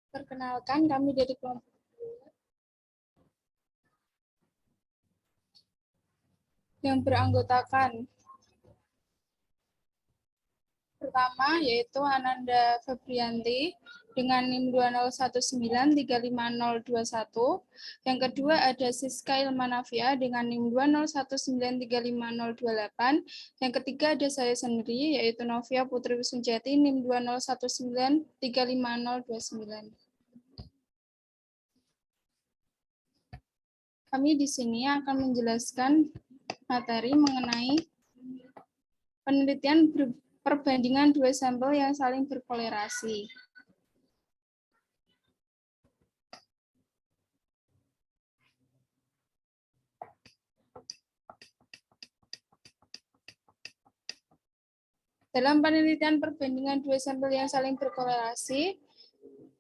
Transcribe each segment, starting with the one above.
Perkenalkan, kami dari kelompok yang beranggotakan pertama yaitu Ananda Febrianti dengan NIM 201935021. Yang kedua ada Siska Ilmanafia dengan NIM 201935028. Yang ketiga ada saya sendiri yaitu Novia Putri Wisunjati NIM 201935029. Kami di sini akan menjelaskan materi mengenai penelitian perbandingan dua sampel yang saling berkolerasi. Dalam penelitian perbandingan dua sampel yang saling berkolerasi,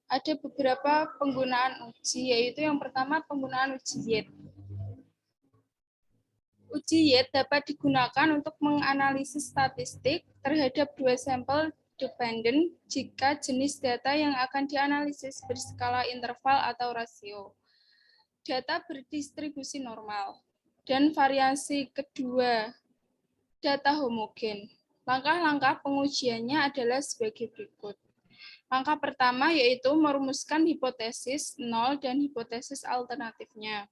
ada beberapa penggunaan uji, yaitu yang pertama penggunaan uji Yates. Uji Yates dapat digunakan untuk menganalisis statistik terhadap dua sampel dependen jika jenis data yang akan dianalisis berskala interval atau rasio. Data berdistribusi normal dan variasi kedua data homogen. Langkah-langkah pengujiannya adalah sebagai berikut. Langkah pertama yaitu merumuskan hipotesis nol dan hipotesis alternatifnya.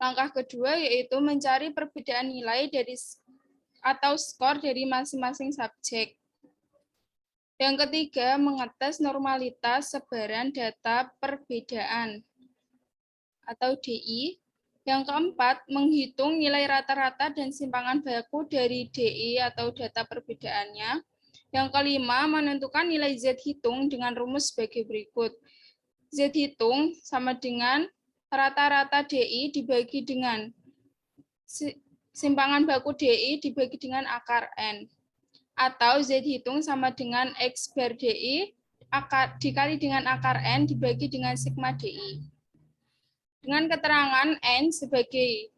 Langkah kedua yaitu mencari perbedaan nilai dari atau skor dari masing-masing subjek. Yang ketiga, mengetes normalitas sebaran data perbedaan atau DI. Yang keempat, menghitung nilai rata-rata dan simpangan baku dari DI atau data perbedaannya. Yang kelima, menentukan nilai Z hitung dengan rumus sebagai berikut. Z hitung sama dengan rata-rata DI dibagi dengan simpangan baku DI dibagi dengan akar N. Atau Z hitung sama dengan X bar DI dikali dengan akar N dibagi dengan sigma DI. Dengan keterangan N sebagai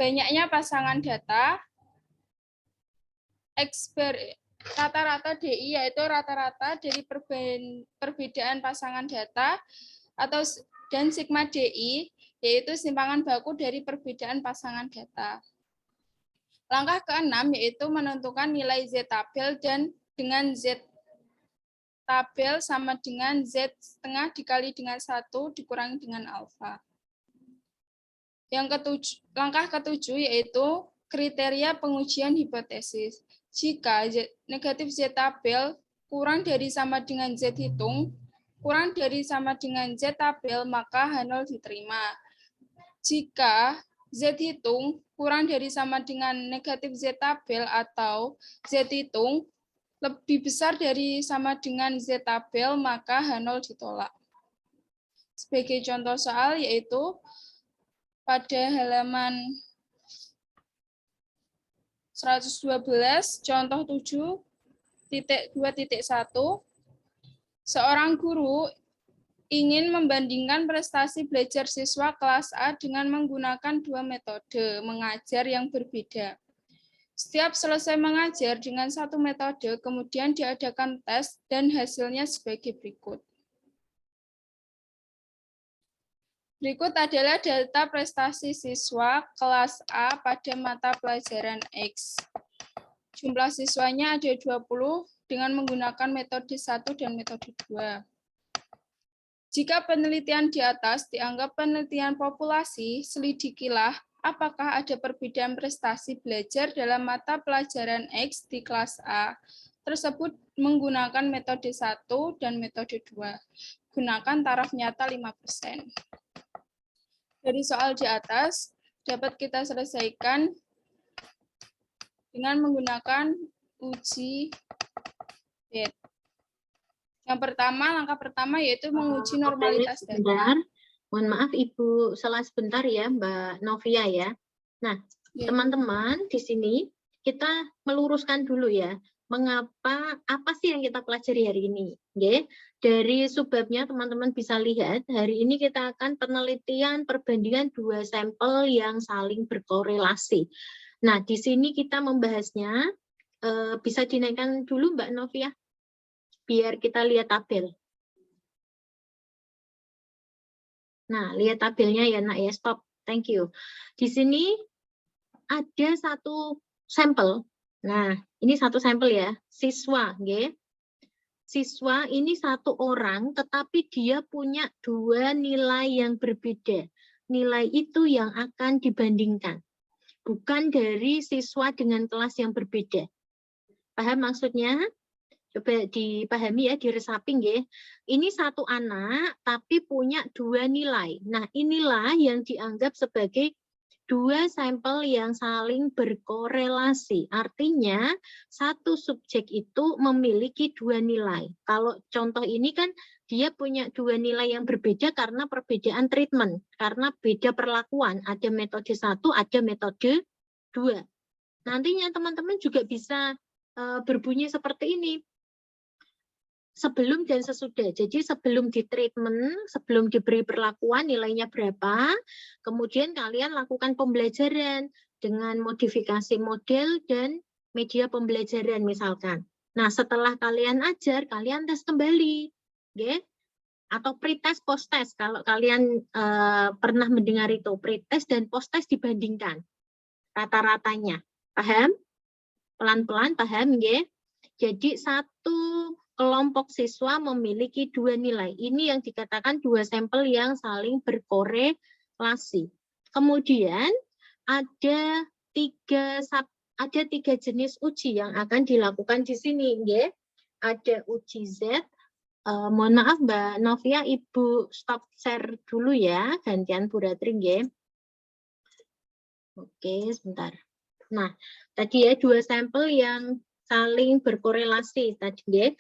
banyaknya pasangan data, X bar rata-rata DI yaitu rata-rata dari perbedaan pasangan data dan sigma DI yaitu simpangan baku dari perbedaan pasangan data. Langkah keenam yaitu menentukan nilai Z tabel dan dengan Z tabel sama dengan Z setengah dikali dengan 1 dikurangi dengan alfa. Langkah ketujuh yaitu kriteria pengujian hipotesis. Jika negatif Z tabel kurang dari sama dengan Z hitung, kurang dari sama dengan Z tabel, maka H0 diterima. Jika Z hitung kurang dari sama dengan negatif Z tabel atau Z hitung lebih besar dari sama dengan Z tabel, maka H0 ditolak. Sebagai contoh soal yaitu pada halaman 112, contoh 7.2.1, seorang guru ingin membandingkan prestasi belajar siswa kelas A dengan menggunakan dua metode mengajar yang berbeda. Setiap selesai mengajar dengan satu metode, kemudian diadakan tes dan hasilnya sebagai berikut. Berikut adalah data prestasi siswa kelas A pada mata pelajaran X. Jumlah siswanya ada 20 dengan menggunakan metode 1 dan metode 2. Jika penelitian di atas dianggap penelitian populasi, selidikilah apakah ada perbedaan prestasi belajar dalam mata pelajaran X di kelas A tersebut menggunakan metode 1 dan metode 2. Gunakan taraf nyata 5%. Dari soal di atas dapat kita selesaikan dengan menggunakan uji Yates. Yang pertama, langkah pertama yaitu menguji normalitas data. Mohon maaf Ibu, salah sebentar ya Mbak Novia ya. Nah, teman-teman di sini kita meluruskan dulu ya. Apa sih yang kita pelajari hari ini? Oke. Dari subbabnya teman-teman bisa lihat, hari ini kita akan penelitian perbandingan dua sampel yang saling berkorelasi. Nah, di sini kita membahasnya, bisa dinaikkan dulu Mbak Novia, biar kita lihat tabel. Nah, lihat tabelnya ya, Nak ya. Stop. Thank you. Di sini ada satu sampel. Nah, ini satu sampel ya. Siswa, nggih. Siswa ini satu orang, tetapi dia punya dua nilai yang berbeda. Nilai itu yang akan dibandingkan. Bukan dari siswa dengan kelas yang berbeda. Paham maksudnya? Coba dipahami ya, diresapi ya. Ini satu anak, tapi punya dua nilai. Nah, inilah yang dianggap sebagai dua sampel yang saling berkorelasi. Artinya, satu subjek itu memiliki dua nilai. Kalau contoh ini kan, dia punya dua nilai yang berbeda karena perbedaan treatment. Karena beda perlakuan. Ada metode 1, ada metode 2. Nantinya teman-teman juga bisa berbunyi seperti ini. Sebelum dan sesudah. Jadi sebelum di treatment, sebelum diberi perlakuan nilainya berapa, kemudian kalian lakukan pembelajaran dengan modifikasi model dan media pembelajaran misalkan. Nah, setelah kalian ajar, kalian tes kembali. Okay? Atau pretest, post-test. Kalau kalian pernah mendengar itu, pretest dan post-test dibandingkan rata-ratanya. Paham? Pelan-pelan paham, ya? Jadi satu kelompok siswa memiliki dua nilai. Ini yang dikatakan dua sampel yang saling berkorelasi. Kemudian ada tiga jenis uji yang akan dilakukan di sini, ya. Ada uji Z. Mohon maaf Mbak Novia, Ibu stop share dulu ya, gantian Bu Ratri, ya. Oke, sebentar. Nah, tadi ya dua sampel yang saling berkorelasi tadi ya.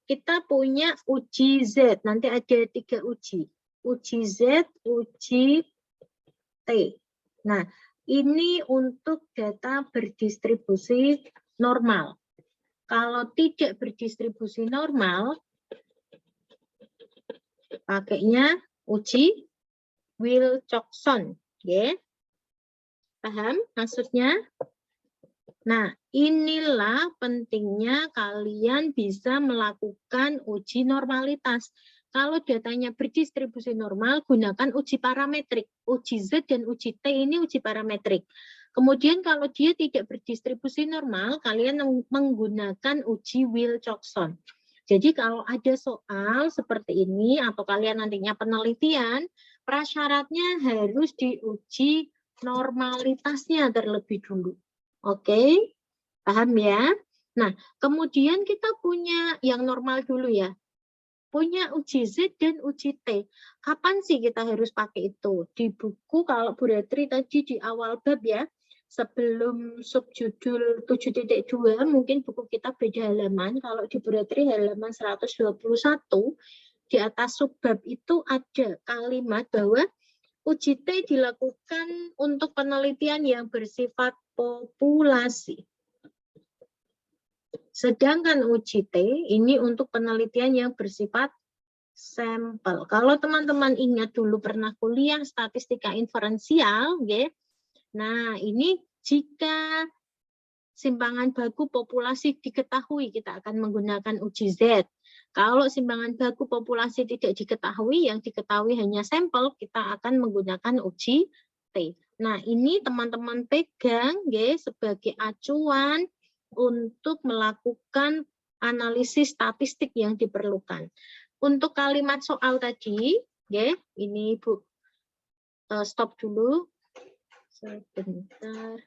Kita punya uji Z, nanti ada 3 uji. Uji Z, uji T. Nah, ini untuk data berdistribusi normal. Kalau tidak berdistribusi normal, pakainya uji Wilcoxon. Ya. Paham maksudnya? Nah, inilah pentingnya kalian bisa melakukan uji normalitas. Kalau datanya berdistribusi normal, gunakan uji parametrik. Uji Z dan uji T ini uji parametrik. Kemudian kalau dia tidak berdistribusi normal, kalian menggunakan uji Wilcoxon. Jadi kalau ada soal seperti ini, atau kalian nantinya penelitian, prasyaratnya harus diuji normalitasnya terlebih dulu. Oke, paham ya? Nah, kemudian kita punya yang normal dulu ya. Punya uji Z dan uji T. Kapan sih kita harus pakai itu? Di buku kalau Bu Ratri tadi di awal bab ya, sebelum subjudul 7.2, mungkin buku kita beda halaman. Kalau di Bu Ratri halaman 121, di atas subbab itu ada kalimat bahwa uji T dilakukan untuk penelitian yang bersifat populasi. Sedangkan uji T ini untuk penelitian yang bersifat sampel. Kalau teman-teman ingat dulu pernah kuliah statistika inferensial, ya. Nah, ini jika simpangan baku populasi diketahui, kita akan menggunakan uji Z. Kalau simpangan baku populasi tidak diketahui, yang diketahui hanya sampel, kita akan menggunakan uji T. Nah, ini teman-teman pegang ya, sebagai acuan untuk melakukan analisis statistik yang diperlukan. Untuk kalimat soal tadi, ya, ini Bu stop dulu. Sebentar.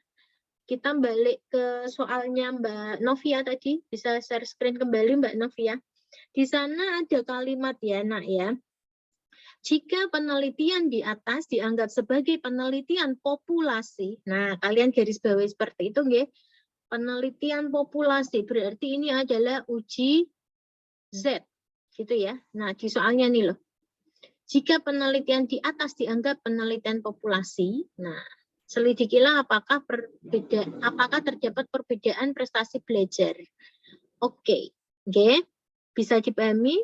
Kita balik ke soalnya Mbak Novia tadi, bisa share screen kembali Mbak Novia. Di sana ada kalimat ya nak ya. Jika penelitian di atas dianggap sebagai penelitian populasi, nah kalian garis bawahi seperti itu ya. Penelitian populasi berarti ini adalah uji Z, gitu ya. Nah di soalnya nih loh. Jika penelitian di atas dianggap penelitian populasi, nah selidikilah apakah terdapat perbedaan prestasi belajar. Oke. Bisa dipahami?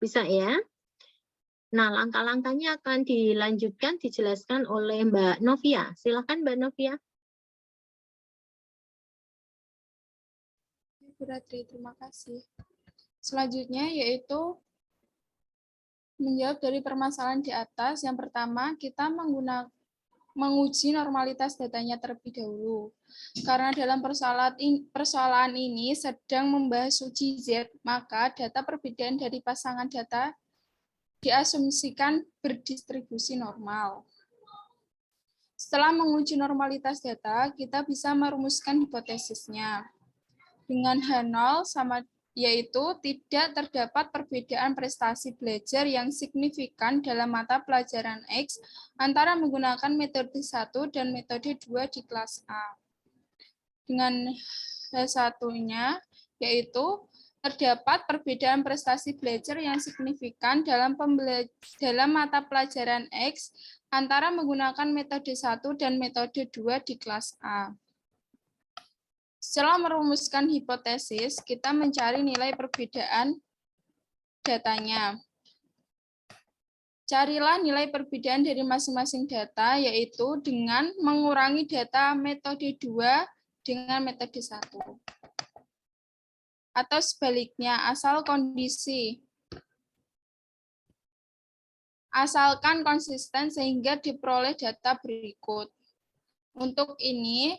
Bisa ya? Nah, langkah-langkahnya akan dilanjutkan, dijelaskan oleh Mbak Novia. Silakan Mbak Novia. Bu Ratri, terima kasih. Selanjutnya yaitu menjawab dari permasalahan di atas, yang pertama kita menguji normalitas datanya terlebih dahulu. Karena dalam persoalan ini sedang membahas uji Z, maka data perbedaan dari pasangan data diasumsikan berdistribusi normal. Setelah menguji normalitas data, kita bisa merumuskan hipotesisnya. Dengan H0 sama yaitu tidak terdapat perbedaan prestasi belajar yang signifikan dalam mata pelajaran X antara menggunakan metode 1 dan metode 2 di kelas A. Dengan H1-nya yaitu terdapat perbedaan prestasi belajar yang signifikan dalam mata pelajaran X antara menggunakan metode 1 dan metode 2 di kelas A. Setelah merumuskan hipotesis, kita mencari nilai perbedaan datanya. Carilah nilai perbedaan dari masing-masing data, yaitu dengan mengurangi data metode 2 dengan metode 1. Atau sebaliknya, asalkan konsisten sehingga diperoleh data berikut. Untuk ini,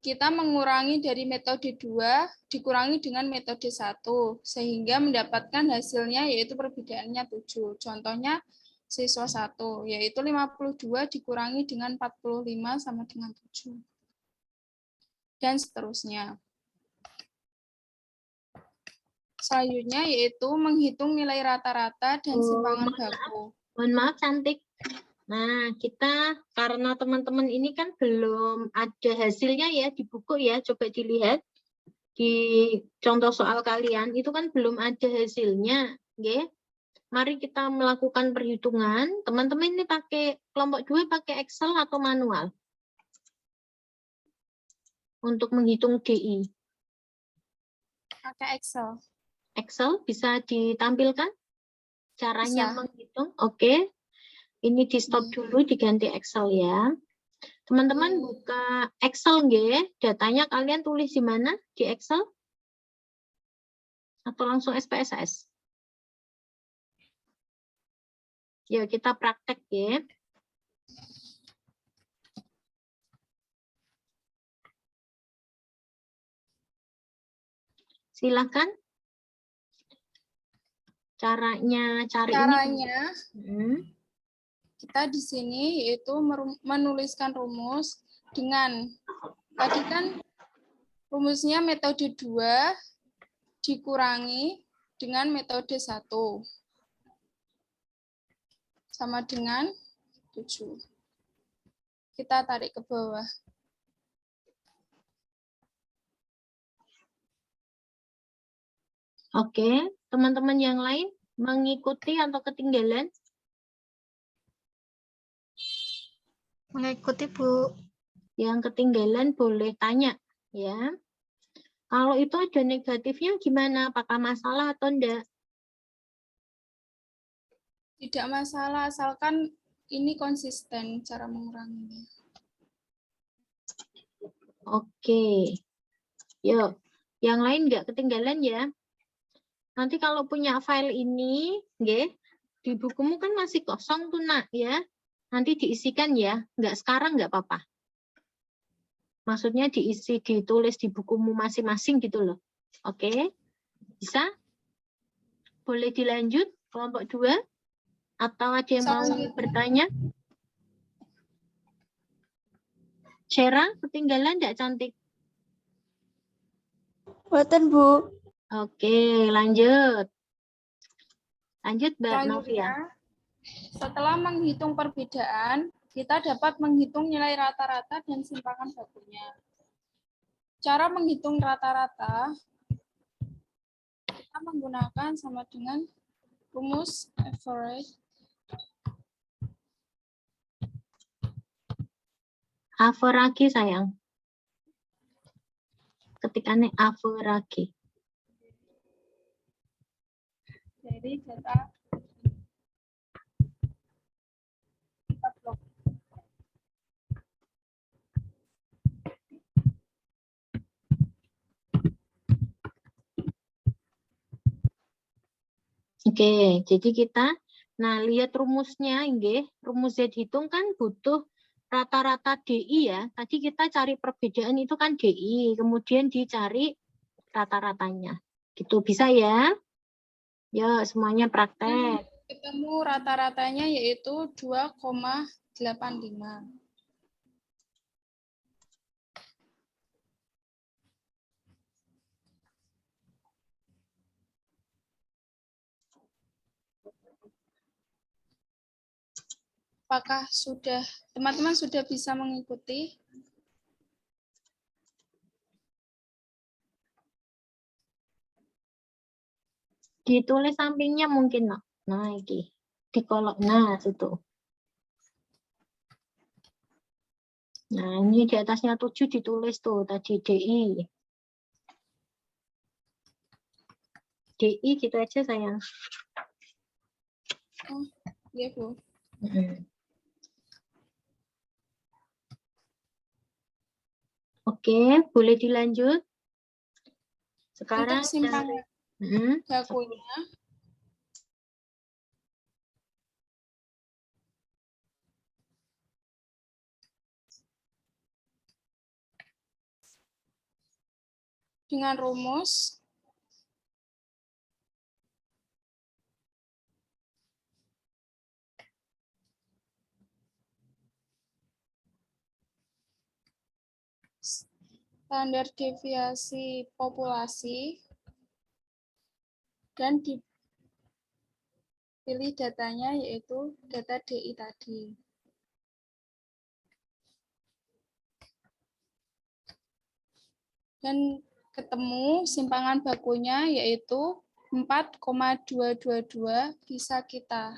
kita mengurangi dari metode 2 dikurangi dengan metode 1 sehingga mendapatkan hasilnya yaitu perbedaannya 7. Contohnya siswa 1 yaitu 52 dikurangi dengan 45 sama dengan 7. Dan seterusnya. Selanjutnya yaitu menghitung nilai rata-rata dan simpangan baku. Mohon maaf Cantik. Nah, kita karena teman-teman ini kan belum ada hasilnya ya di buku ya, coba dilihat di contoh soal kalian itu kan belum ada hasilnya, ya. Mari kita melakukan perhitungan. Teman-teman ini pakai kelompok 2 pakai Excel atau manual untuk menghitung DI? Pakai Excel. Excel bisa ditampilkan caranya Bisa. menghitung. Oke. Ini di stop dulu, diganti Excel ya. Teman-teman buka Excel nggih, datanya kalian tulis di mana? Di Excel? Atau langsung SPSS? Ya, kita praktek ya. Silakan. Caranya cari ini. Kita di sini yaitu menuliskan rumus dengan tadi kan rumusnya metode 2 dikurangi dengan metode 1 sama dengan 7. Kita tarik ke bawah. Oke, teman-teman yang lain mengikuti atau ketinggalan? Mengikuti, Bu. Yang ketinggalan boleh tanya ya. Kalau itu ada negatifnya gimana? Apakah masalah atau enggak? Tidak masalah, asalkan ini konsisten cara menguranginya. Oke. Yuk, yang lain enggak ketinggalan ya. Nanti kalau punya file ini, nggih, di bukumu kan masih kosong tuh nak ya. Nanti diisikan ya, enggak sekarang enggak apa-apa. Maksudnya diisi, ditulis di bukumu masing-masing gitu loh. Oke, bisa? Boleh dilanjut kelompok 2? Atau ada yang mau bertanya? Syera, ketinggalan enggak Cantik? Boten, Bu. Oke, lanjut. Lanjut Mbak Novia. Setelah menghitung perbedaan, kita dapat menghitung nilai rata-rata dan simpangan bakunya. Cara menghitung rata-rata, kita menggunakan sama dengan rumus average. Average sayang. Ketikannya average. Dari data kita blok. Oke, jadi kita Nah, lihat rumusnya, nggih. Rumus Z hitung kan butuh rata-rata DI ya. Tadi kita cari perbedaan itu kan DI, kemudian dicari rata-ratanya. Gitu bisa ya? Ya, semuanya praktek. Ketemu rata-ratanya yaitu 2,85. Apakah teman-teman sudah bisa mengikuti? Ditulis sampingnya mungkin, no. Nah, ini di kolom. Nah, situ. Nah, ini di atasnya 7 ditulis tuh tadi DI. DI gitu aja sayang. Oh, iya, Bu. Oke, boleh dilanjut. Sekarang Untuk simpangan bakunya, dengan rumus standar deviasi populasi dan dipilih datanya yaitu data DI tadi. Dan ketemu simpangan bakunya yaitu 4,222 bisa kita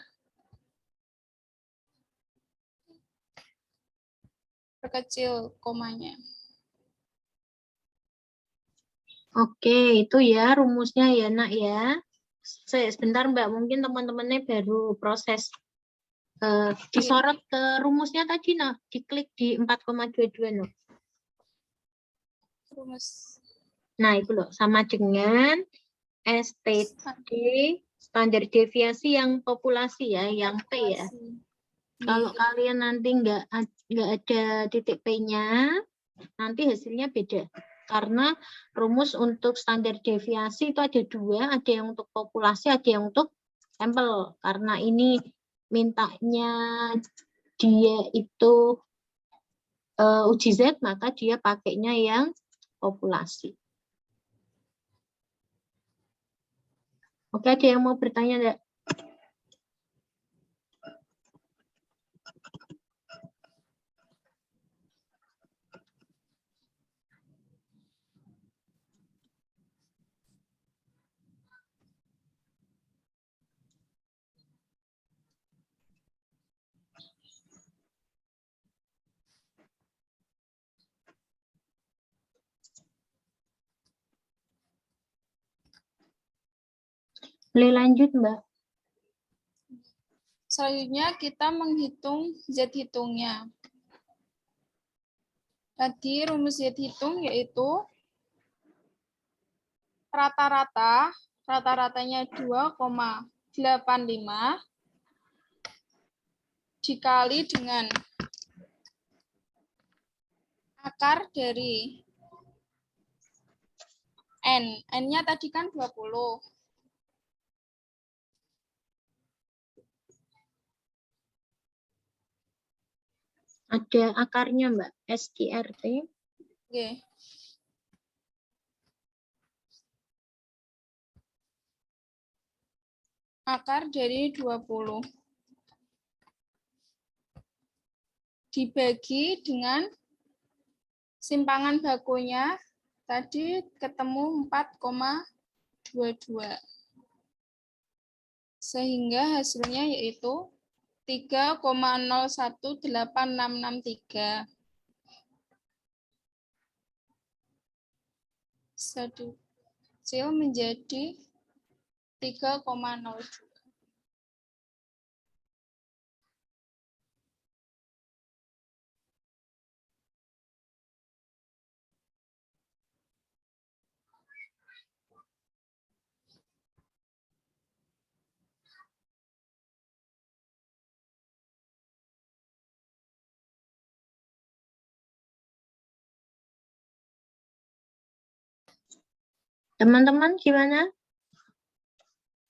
perkecil komanya. Oke, itu ya rumusnya ya, Nak ya. Sebentar Mbak, mungkin teman-temannya baru proses. Disorot ke rumusnya tadi, nah, diklik di 4,22, no. Rumus Nah, itu loh, sama dengan STD, standar deviasi yang populasi ya, yang P ya. Kalau kalian nanti nggak ada titik P-nya, nanti hasilnya beda. Karena rumus untuk standar deviasi itu ada dua, ada yang untuk populasi, ada yang untuk sampel. Karena ini mintanya dia itu uji Z, maka dia pakainya yang populasi. Oke, ada yang mau bertanya enggak? Boleh lanjut, Mbak. Selanjutnya kita menghitung Z hitungnya. Tadi rumus Z hitung yaitu rata-ratanya 2,85 dikali dengan akar dari N. N-nya tadi kan 20. Ada akarnya, Mbak. STRT. Oke. Akar dari 20. Dibagi dengan simpangan bakunya tadi ketemu 4,22. Sehingga hasilnya yaitu 3,018663. Kecil menjadi 3,02. Teman-teman gimana?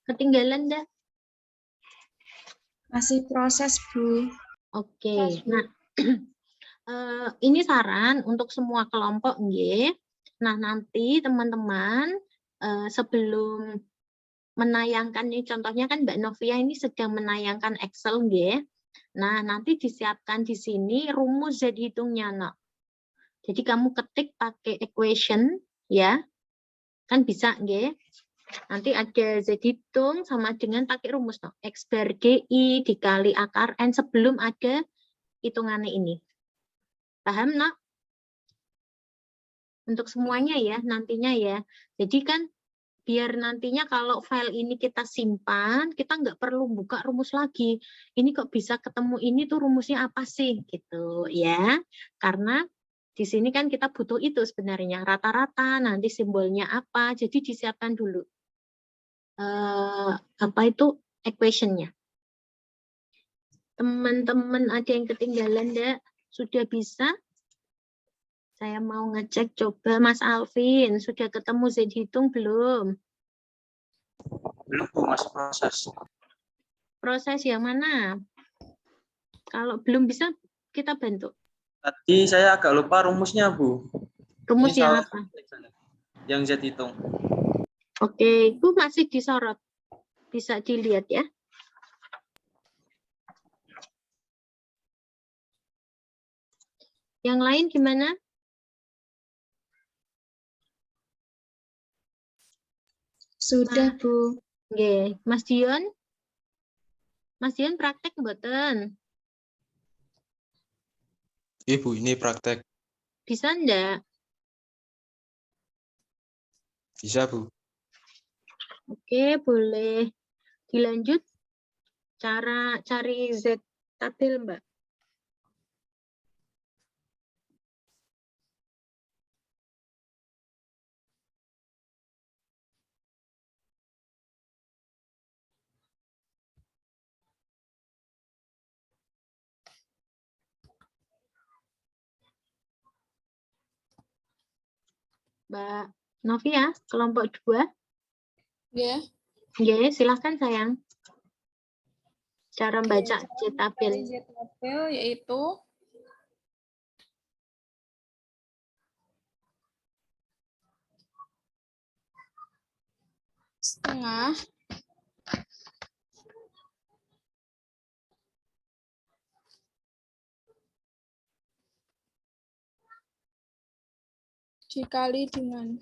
Ketinggalan dah? Masih proses, Bu. Oke. Nah, ini saran untuk semua kelompok, nggih. Nah, nanti teman-teman sebelum menayangkan nih, contohnya kan Mbak Novia ini sedang menayangkan Excel, nggih. Nah, nanti disiapkan di sini rumus Z hitungnya, no. Jadi kamu ketik pakai equation, ya. Kan bisa, nggih. Nanti ada Z hitung sama dengan pakai rumus, no. X bar DI dikali akar N sebelum ada hitungannya ini. Paham, no? Untuk semuanya ya, nantinya ya. Jadi kan biar nantinya kalau file ini kita simpan, kita nggak perlu buka rumus lagi. Ini kok bisa ketemu ini tuh rumusnya apa sih gitu ya. Karena di sini kan kita butuh itu sebenarnya rata-rata, nanti simbolnya apa. Jadi disiapkan dulu apa itu equation-nya. Teman-teman ada yang ketinggalan enggak? Sudah bisa? Saya mau ngecek coba Mas Alvin, sudah ketemu Z hitung belum? Belum, Bu, masih proses. Proses yang mana? Kalau belum bisa, kita bantu. Tadi saya agak lupa rumusnya, Bu. Rumus Ini yang salah apa? yang Z hitung. Oke, itu masih disorot. Bisa dilihat ya. Yang lain gimana? Sudah, Bu. Oke, Mas Dion? Mas Dion praktek mboten? Ibu, ini praktek. Bisa enggak? Bisa, Bu. Oke, boleh dilanjut. Cara cari Z tabel, Mbak. Mbak Novia, kelompok 2. Ya. Oke, silahkan sayang. Cara baca Z Cari tabel. Z tabel yaitu setengah dikali dengan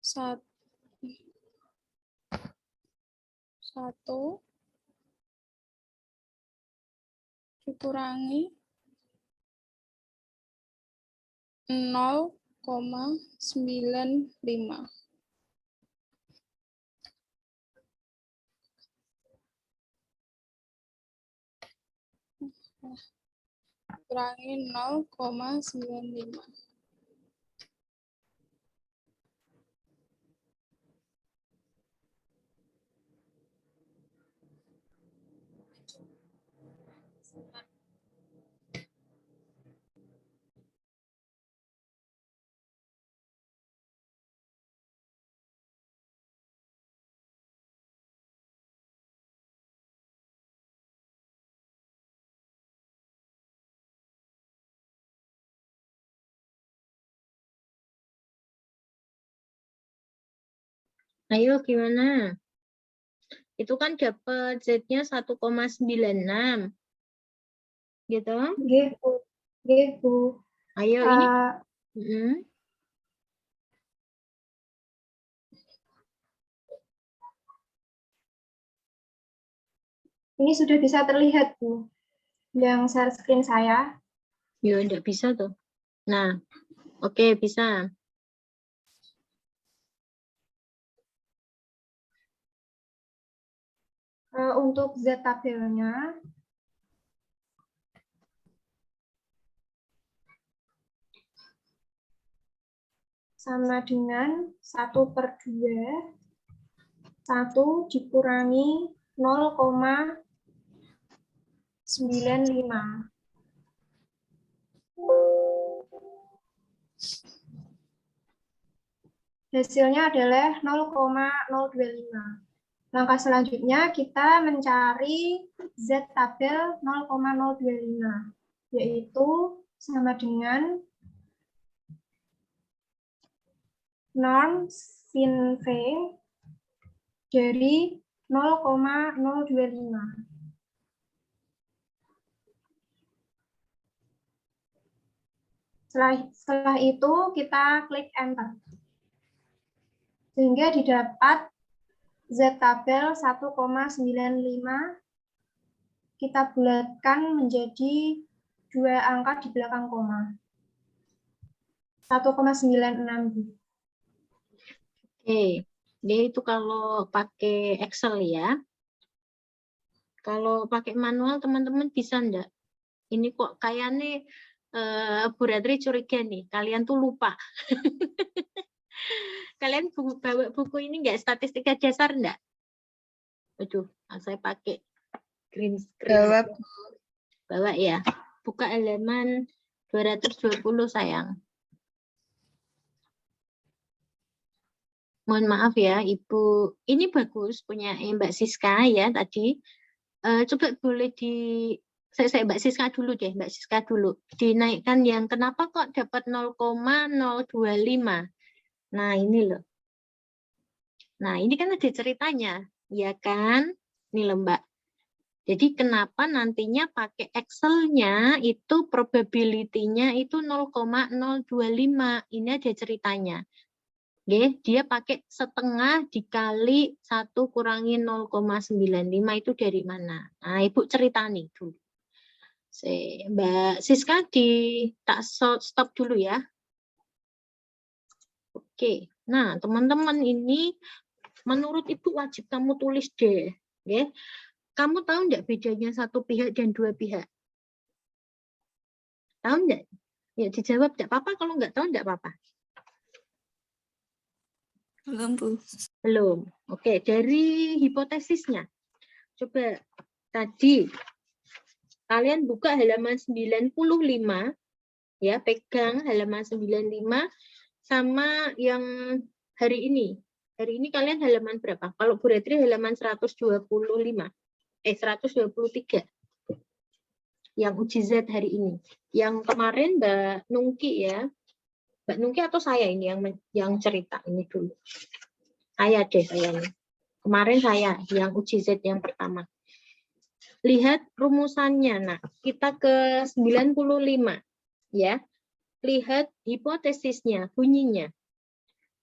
1 dikurangi 0,95. Kurangi 0,95. Ayo gimana? Itu kan dapat Z-nya 1,96. Gitu? Nggih, Bu. Nggih, Bu. Ayo ini. Ini sudah bisa terlihat, Bu. Yang share screen saya. Ya, enggak bisa tuh. Nah, oke, bisa. Untuk Z tabelnya, sama dengan 1/2, 1 dikurangi 0,95. hasilnya adalah 0,025. Langkah selanjutnya kita mencari Z tabel 0,025, yaitu sama dengan norm sin V dari 0,025. Setelah itu kita klik enter. Sehingga didapat Z tabel 1,95 kita bulatkan menjadi 2 angka di belakang koma. 1,96. Oke, dia itu kalau pakai Excel ya. Kalau pakai manual teman-teman bisa enggak? Ini kok kayaknya Bu Ratri curiga nih, kalian tuh lupa. Kalian bawa buku ini enggak statistika dasar enggak? Aduh, saya pakai green screen. Bawa ya. Buka halaman 220 sayang. Mohon maaf ya, Ibu. Ini bagus punya Mbak Siska ya tadi. Coba boleh saya Mbak Siska dulu deh, Mbak Siska dulu. Dinaikkan yang kenapa kok dapat 0,025. Nah, ini loh. Nah, ini kan ada ceritanya, ya kan? Ini loh, Mbak. Jadi kenapa nantinya pakai Excel-nya itu probability-nya itu 0,025. Ini ada ceritanya. Oke, dia pakai setengah dikali 1 kurangi 0,95 itu dari mana? Nah, Ibu cerita nih dulu. Mbak Siska tak stop dulu ya. Oke, nah teman-teman ini menurut Ibu wajib kamu tulis deh. Oke. Kamu tahu enggak bedanya satu pihak dan dua pihak? Tahu enggak? Ya dijawab enggak apa-apa, kalau enggak tahu enggak apa-apa. Belum, Bu. Belum. Oke, dari hipotesisnya. Coba tadi kalian buka halaman 95 ya, pegang halaman 95 sama yang hari ini. Hari ini kalian halaman berapa? Kalau Bu Ratri halaman 123. Yang uji Z hari ini. Yang kemarin Mbak Nungki ya. Mbak Nungki atau saya ini yang cerita ini dulu. Saya ini. Kemarin saya yang uji Z yang pertama. Lihat rumusannya. Nah, kita ke 95 ya. Lihat hipotesisnya, bunyinya.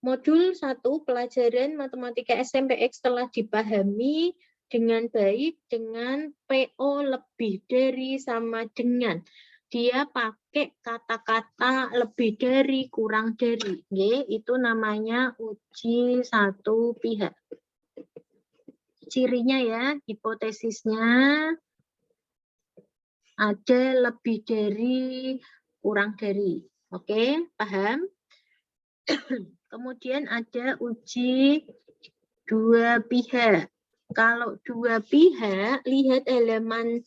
Modul 1 pelajaran matematika SMPX telah dipahami dengan baik dengan PO lebih dari sama dengan. Dia pakai kata-kata lebih dari, kurang dari. Itu namanya uji satu pihak. Cirinya ya, hipotesisnya ada lebih dari, kurang dari. Oke, paham? Kemudian ada uji dua pihak. Kalau dua pihak, lihat halaman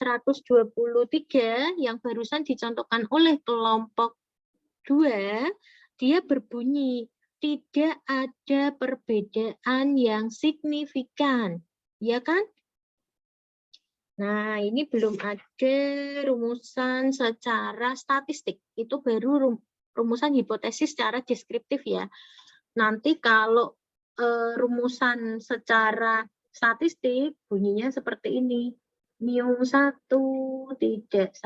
123 yang barusan dicontohkan oleh kelompok 2, dia berbunyi tidak ada perbedaan yang signifikan. Ya kan? Nah, ini belum ada rumusan secara statistik. Itu baru rumusan hipotesis secara deskriptif ya. Nanti kalau rumusan secara statistik bunyinya seperti ini. Mu1 tidak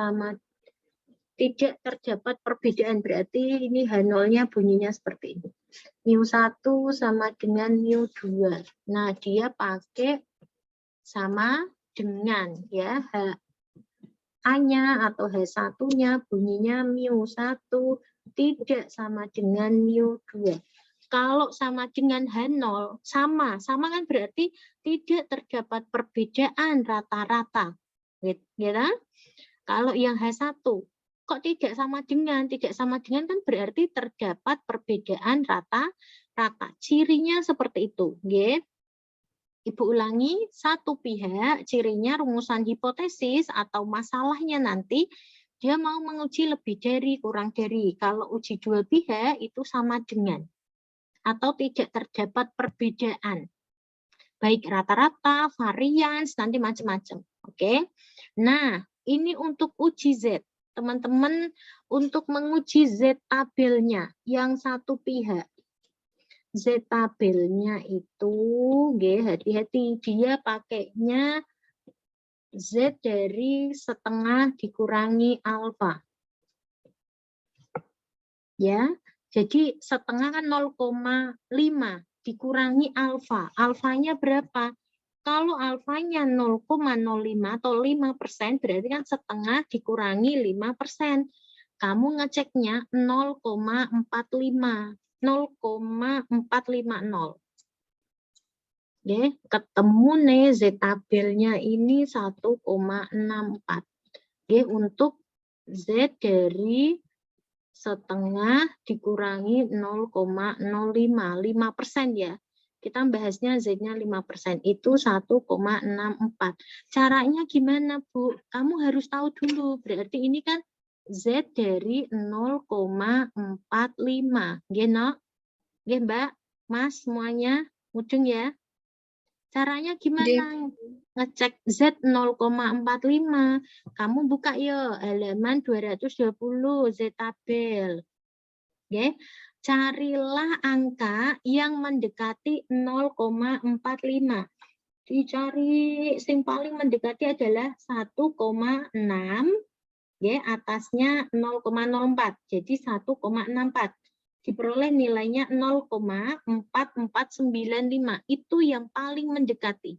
terdapat perbedaan, berarti ini H0-nya bunyinya seperti ini. Mu1 sama dengan mu2. Nah, dia pakai sama dengan ya A-nya atau H1-nya bunyinya mu1 tidak sama dengan mu2. Kalau sama dengan H0, sama kan berarti tidak terdapat perbedaan rata-rata. Gitu? Kalau yang H1, kok tidak sama dengan kan berarti terdapat perbedaan rata-rata. Cirinya seperti itu. Gitu? Ibu ulangi, satu pihak, cirinya rumusan hipotesis atau masalahnya nanti, dia mau menguji lebih dari, kurang dari. Kalau uji dua pihak, itu sama dengan. atau tidak terdapat perbedaan. Baik rata-rata, varians, nanti macam-macam. Oke. Nah, ini untuk uji Z. Teman-teman, untuk menguji Z tabelnya yang satu pihak. Z tabelnya itu, hati-hati, dia pakainya Z dari setengah dikurangi alfa. Ya, jadi setengah kan 0,5 dikurangi alfa. Alfanya berapa? Kalau alfanya 0,05 atau 5%, berarti kan setengah dikurangi 5%. Kamu ngeceknya 0,45. 0,450. Oke, ketemu nih Z tabelnya ini 1,64. Oke, untuk Z dari setengah dikurangi 0,05, 5% ya. Kita bahasnya Z-nya 5%, itu 1,64. Caranya gimana, Bu? Kamu harus tahu dulu, berarti ini kan Z dari 0,45. Geno? Oke, Mbak, Mas, semuanya, mudeng ya. Caranya gimana? Ngecek Z 0,45. Kamu buka yuk halaman 220 Z tabel. Oke. Carilah angka yang mendekati 0,45. Dicari yang paling mendekati adalah 1,6. Ya, atasnya 0,04. Jadi 1,64. Diperoleh nilainya 0,4495. Itu yang paling mendekati.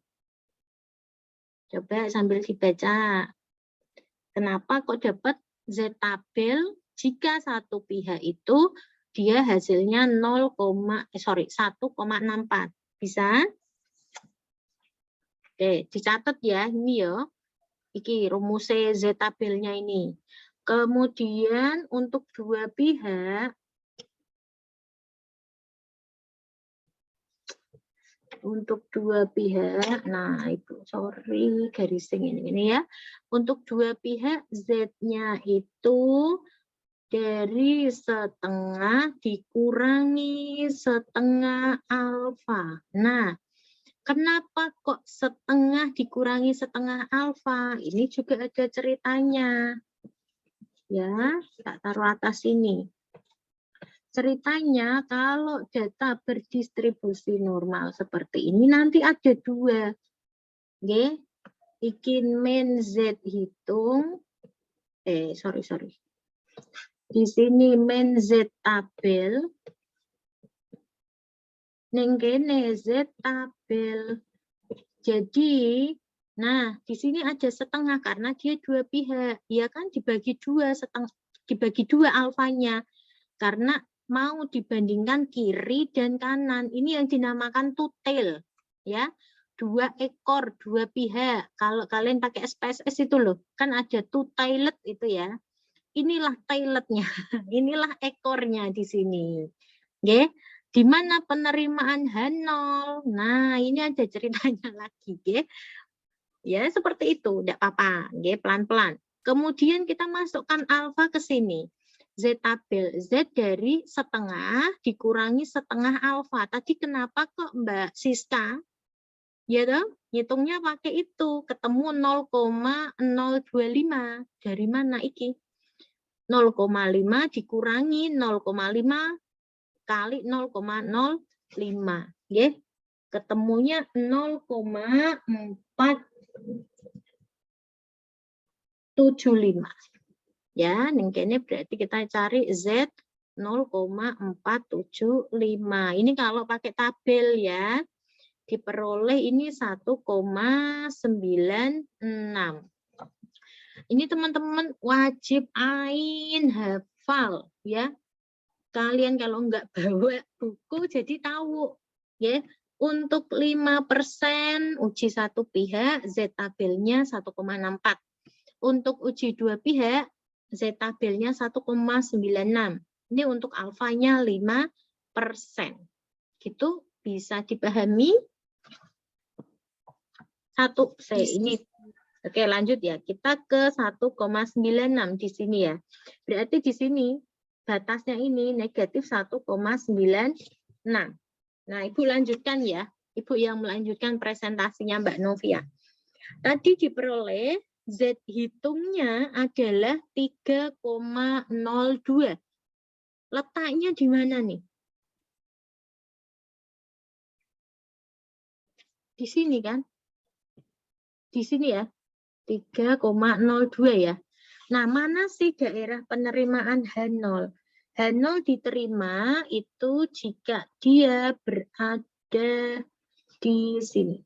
Coba sambil dibaca. Kenapa kok dapat Z tabel jika satu pihak itu dia hasilnya 1,64. Bisa? Oke, dicatat ya ini ya. Iki rumusnya Z tabelnya ini. Kemudian untuk dua pihak nah Ibu, sorry garising ini ya. Untuk dua pihak Z-nya itu dari setengah dikurangi setengah alfa. Nah, kenapa kok setengah dikurangi setengah alfa? Ini juga ada ceritanya. Ya, tak taruh atas sini. Ceritanya kalau data berdistribusi normal seperti ini nanti ada dua. Oke. Bikin main Z hitung. Sorry. Di sini main Z tabel. Ning kene Z tabel. Jadi, nah di sini ada setengah karena dia dua pihak. Ya kan dibagi dua alfanya. Karena mau dibandingkan kiri dan kanan. Ini yang dinamakan two tail. Ya, dua ekor, dua pihak. Kalau kalian pakai SPSS itu loh, kan ada two tailet itu ya. Inilah tailetnya. Inilah ekornya di sini. Oke. Di mana penerimaan H0? Nah, ini ada ceritanya lagi, oke. Ya, seperti itu, enggak apa-apa, oke, pelan-pelan. Kemudian kita masukkan alfa ke sini. Z tabel, Z dari setengah dikurangi setengah alfa. Tadi kenapa kok Mbak Siska? Ya toh, hitungnya pakai itu, ketemu 0,025. Dari mana iki? 0,5 dikurangi 0,5 kali 0,05. Ya. Ketemunya 0,475. Ya, ning kene berarti kita cari Z 0,475. Ini kalau pakai tabel ya. Diperoleh ini 1,96. Ini teman-teman wajib ain hafal ya. Kalian kalau enggak bawa buku jadi tahu ya. Untuk 5% uji satu pihak Z tabelnya 1,64. Untuk uji dua pihak Z tabelnya 1,96. Ini untuk alfanya 5%. Gitu bisa dipahami? Ini. Oke, lanjut ya. Kita ke 1,96 di sini ya. Berarti di sini batasnya ini negatif 1,96. Nah, Ibu lanjutkan ya. Ibu yang melanjutkan presentasinya Mbak Novia. Tadi diperoleh Z hitungnya adalah 3,02. Letaknya di mana nih? Di sini kan? Di sini ya. 3,02 ya. Nah, mana sih daerah penerimaan H0? H0 diterima itu jika dia berada di sini.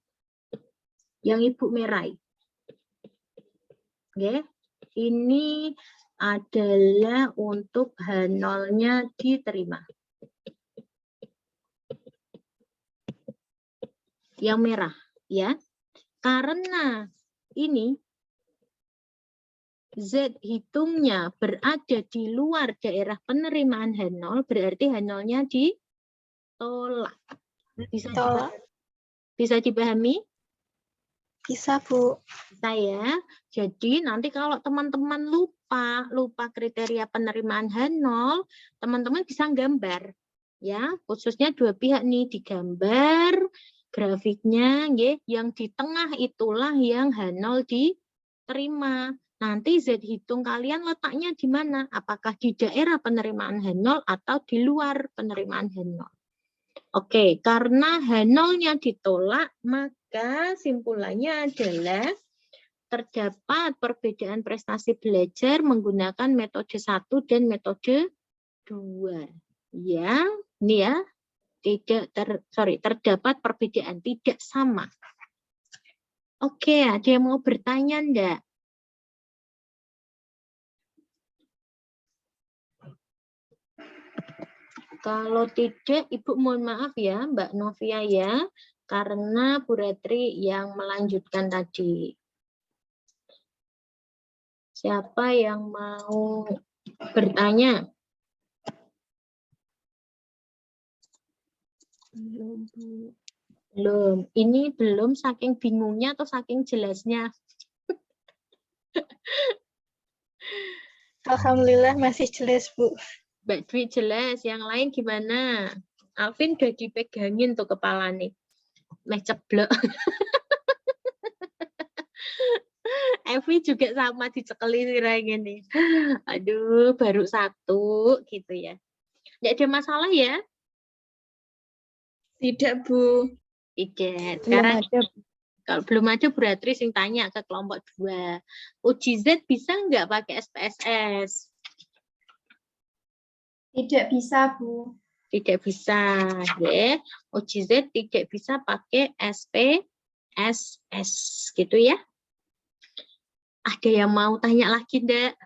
Yang Ibu merai. Oke. Ini adalah untuk H0-nya diterima. Yang merah, ya. Karena ini Z hitungnya berada di luar daerah penerimaan H0, berarti H0-nya ditolak. Bisa dipahami? Bisa, Bu. Bisa ya. Jadi nanti kalau teman-teman lupa kriteria penerimaan H0, teman-teman bisa gambar. Ya, khususnya dua pihak nih digambar grafiknya, yang di tengah itulah yang H0 diterima. Nanti Z hitung kalian letaknya di mana? Apakah di daerah penerimaan H0 atau di luar penerimaan H0? Oke, karena H0-nya ditolak, maka simpulannya adalah terdapat perbedaan prestasi belajar menggunakan metode 1 dan metode 2. Ya, ini ya. Terdapat perbedaan, tidak sama. Oke, ada yang mau bertanya enggak? Kalau tidak, Ibu mohon maaf ya, Mbak Novia ya, karena Bu Retri yang melanjutkan tadi. Siapa yang mau bertanya? Belum. Ini belum saking bingungnya atau saking jelasnya? Alhamdulillah masih jelas, Bu. Mbak Dwi jelas, yang lain gimana? Alvin udah dipegangin tuh kepala nih. Meh ceblok. Evi juga sama dicekeli siranya nih. Aduh, baru satu gitu ya. Nggak ada masalah ya? Tidak, Bu. Tidak. Belum Sekarang ada. kalau belum ada berarti sing tanya ke kelompok 2. Uji Z bisa nggak pakai SPSS? Tidak bisa, Bu. Tidak bisa, ya. Uji Z tidak bisa pakai SPSS, gitu ya. Ada yang mau tanya lagi enggak?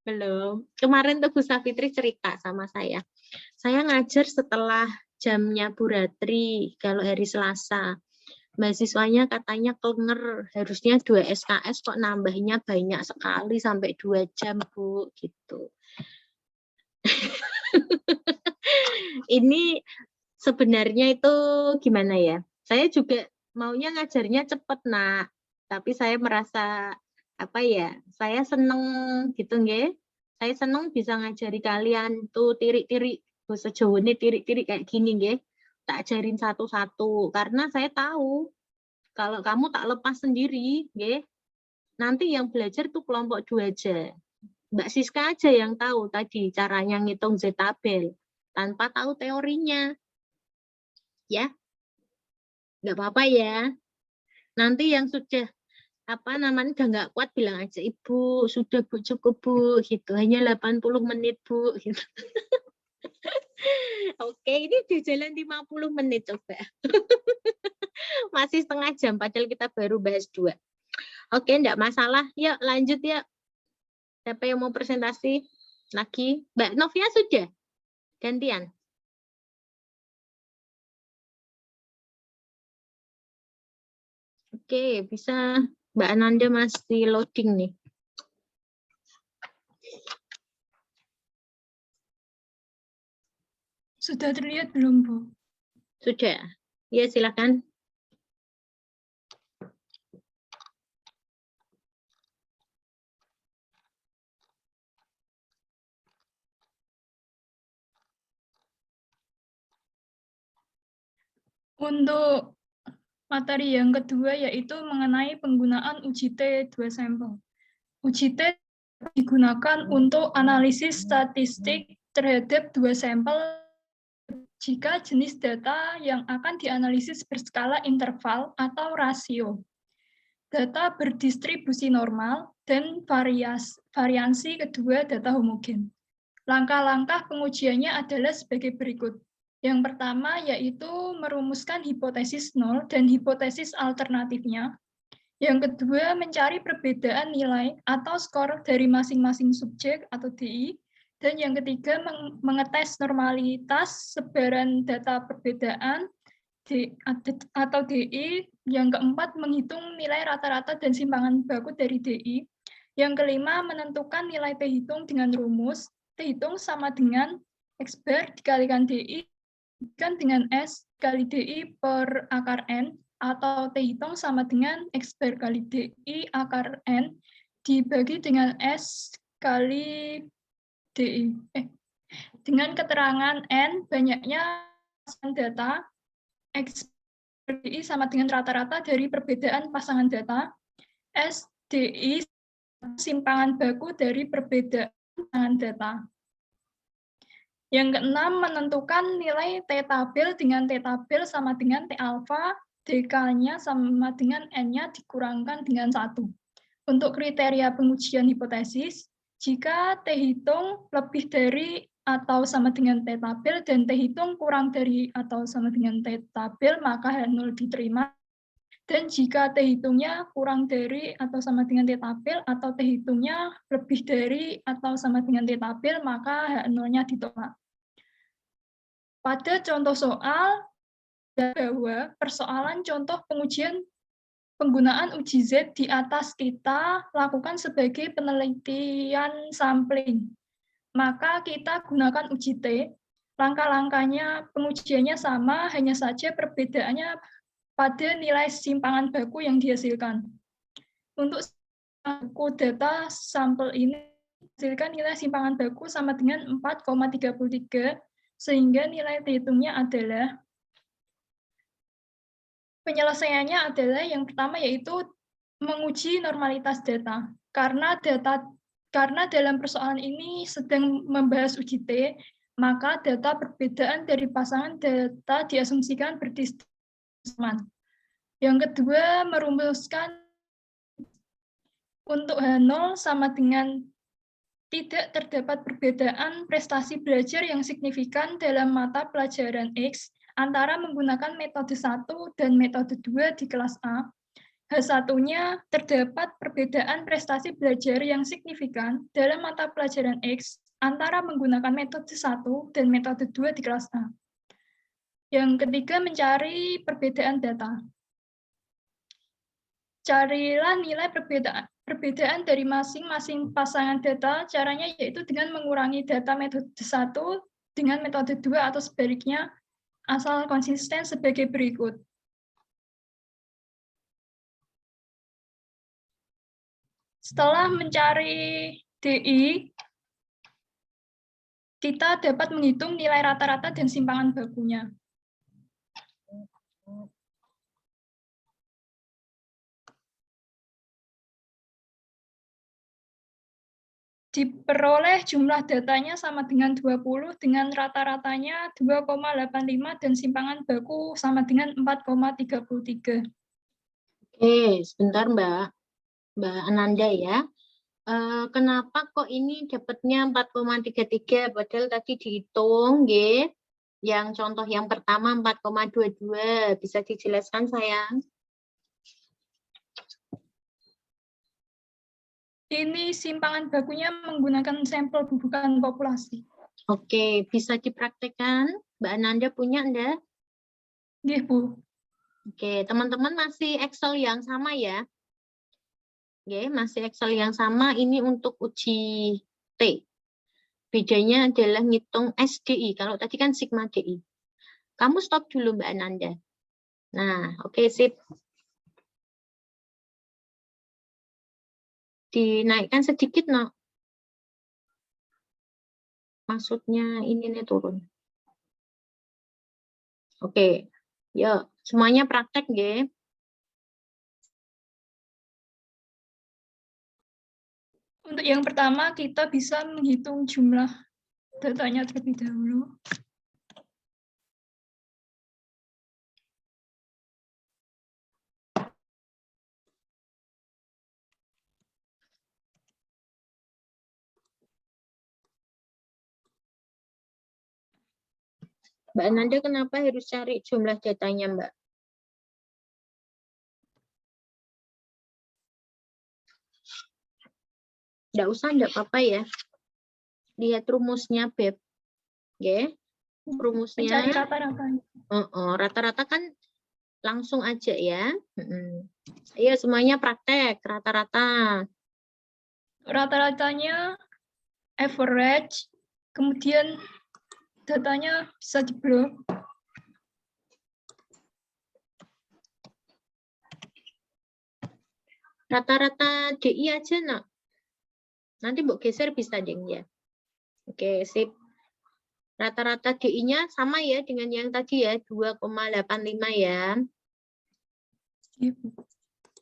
Belum. Kemarin tuh Bu Safitri cerita sama saya. Saya ngajar setelah jamnya Bu Ratri, kalau hari Selasa. Mahasiswanya katanya kelenger, harusnya 2 SKS kok nambahnya banyak sekali sampai 2 jam, Bu, gitu. Ini sebenarnya itu gimana ya? Saya juga maunya ngajarnya cepet, Nak. Tapi saya merasa apa ya? Saya seneng gitu, nggih. Saya seneng bisa ngajari kalian tuh tirik-tirik bahasa Jawa ini tirik-tirik kayak gini, nggih. Tak ajarin satu-satu karena saya tahu kalau kamu tak lepas sendiri, nggih. Nanti yang belajar tuh kelompok 2 aja. Mbak Siska aja yang tahu tadi caranya ngitung Z-tabel tanpa tahu teorinya. Ya, nggak apa-apa ya. Nanti yang sudah udah nggak kuat bilang aja, Ibu sudah Bu, cukup Bu, gitu. Hanya 80 menit Bu. Gitu. Oke, ini udah jalan 50 menit coba. Masih setengah jam, padahal kita baru bahas 2. Oke, enggak masalah. Yuk lanjut ya. Siapa yang mau presentasi lagi? Mbak Novia sudah? Gantian. Oke, bisa. Mbak Ananda masih loading nih. Sudah terlihat belum, Bu? Sudah. Ya, silakan. Untuk materi yang kedua yaitu mengenai penggunaan uji T 2 sampel. Uji T digunakan untuk analisis statistik terhadap 2 sampel jika jenis data yang akan dianalisis berskala interval atau rasio. Data berdistribusi normal dan variansi kedua data homogen. Langkah-langkah pengujiannya adalah sebagai berikut. Yang pertama yaitu merumuskan hipotesis nol dan hipotesis alternatifnya. Yang kedua, mencari perbedaan nilai atau skor dari masing-masing subjek atau DI. Dan yang ketiga, mengetes normalitas sebaran data perbedaan atau DI. Yang keempat, menghitung nilai rata-rata dan simpangan baku dari DI. Yang kelima, menentukan nilai T hitung dengan rumus. T hitung sama dengan X bar dikalikan DI kan dengan S kali DI per akar N, atau T hitung sama dengan X bar kali DI akar N dibagi dengan S kali DI. Dengan keterangan N banyaknya data, X bar DI sama dengan rata-rata dari perbedaan pasangan data, S DI simpangan baku dari perbedaan pasangan data. Yang keenam, menentukan nilai T tabel dengan T tabel sama dengan T alfa, DK-nya sama dengan N-nya dikurangkan dengan 1. Untuk kriteria pengujian hipotesis, jika T hitung lebih dari atau sama dengan T tabel dan T hitung kurang dari atau sama dengan T tabel, maka H0 diterima. Dan jika T hitungnya kurang dari atau sama dengan T tabel atau T hitungnya lebih dari atau sama dengan T tabel, maka H0-nya ditolak. Pada contoh soal, bahwa persoalan contoh pengujian penggunaan uji Z di atas kita lakukan sebagai penelitian sampling. Maka kita gunakan uji T, langkah-langkahnya pengujiannya sama, hanya saja perbedaannya pada nilai simpangan baku yang dihasilkan. Untuk baku data sampel ini hasilkan nilai simpangan baku sama dengan 4,33, sehingga nilai T hitungnya adalah, penyelesaiannya adalah yang pertama yaitu menguji normalitas data. Karena dalam persoalan ini sedang membahas uji T, maka data perbedaan dari pasangan data diasumsikan berdistribusi. Yang kedua, merumuskan untuk H0 sama dengan tidak terdapat perbedaan prestasi belajar yang signifikan dalam mata pelajaran X antara menggunakan metode 1 dan metode 2 di kelas A. H1-nya terdapat perbedaan prestasi belajar yang signifikan dalam mata pelajaran X antara menggunakan metode 1 dan metode 2 di kelas A. Yang ketiga, mencari perbedaan data. Carilah nilai perbedaan dari masing-masing pasangan data, caranya yaitu dengan mengurangi data metode 1 dengan metode 2 atau sebaliknya, asal konsisten sebagai berikut. Setelah mencari DI, kita dapat menghitung nilai rata-rata dan simpangan bakunya. Diperoleh jumlah datanya sama dengan 20 dengan rata-ratanya 2,85 dan simpangan baku sama dengan 4,33. Oke, sebentar Mbak Ananda ya. Kenapa kok ini dapatnya 4,33 padahal tadi dihitung nggih. Yang contoh yang pertama 4,22, bisa dijelaskan sayang? Ini simpangan bakunya menggunakan sampel bukan populasi. Oke, bisa dipraktekkan? Mbak Ananda punya Anda? Nggih, Bu. Oke, teman-teman masih Excel yang sama ya? Oke, masih Excel yang sama, ini untuk uji T. Bedanya adalah ngitung SDI, kalau tadi kan sigma DI. Kamu stop dulu Mbak Ananda. Nah, oke, sip. Dinaikkan sedikit, no. Maksudnya ini nih turun. Oke, Yuk, semuanya praktek nggih. Untuk yang pertama, kita bisa menghitung jumlah datanya terlebih dahulu. Mbak Nanda kenapa harus cari jumlah datanya, Mbak? Nggak usah, nggak apa-apa ya. Lihat rumusnya, Beb. Oke. Rumusnya. Mencari rata-ratanya. Rata-rata kan langsung aja ya. Ayo semuanya praktek rata-rata. Rata-ratanya average, kemudian datanya bisa diblok. Rata-rata DI aja, nak. Nanti Mbok geser bisa deh ya. Oke, sip. Rata-rata DI-nya sama ya dengan yang tadi ya, 2,85 ya.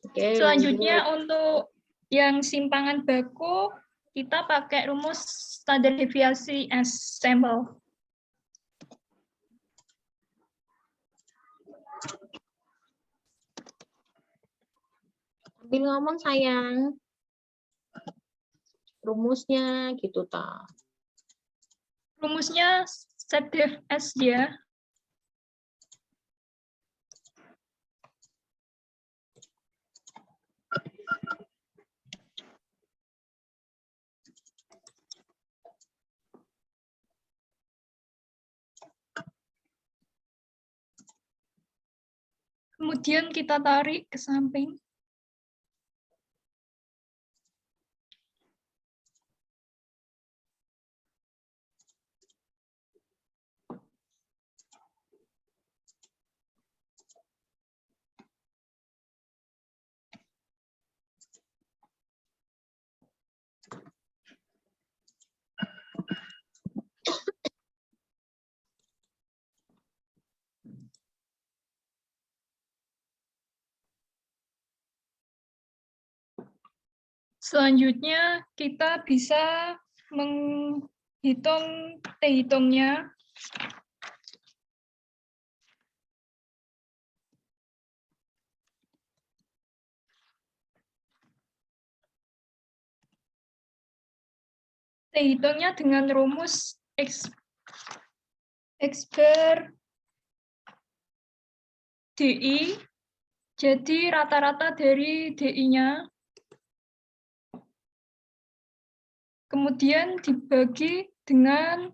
Oke, Selanjutnya lanjut. untuk yang simpangan baku, kita pakai rumus standar deviasi S sampel. Sambil ngomong sayang. Rumusnya gitu tak. Rumusnya set def S ya. Kemudian kita tarik ke samping. Selanjutnya kita bisa menghitung T-hitungnya. T-hitungnya dengan rumus X bar DI, jadi rata-rata dari DI-nya, kemudian dibagi dengan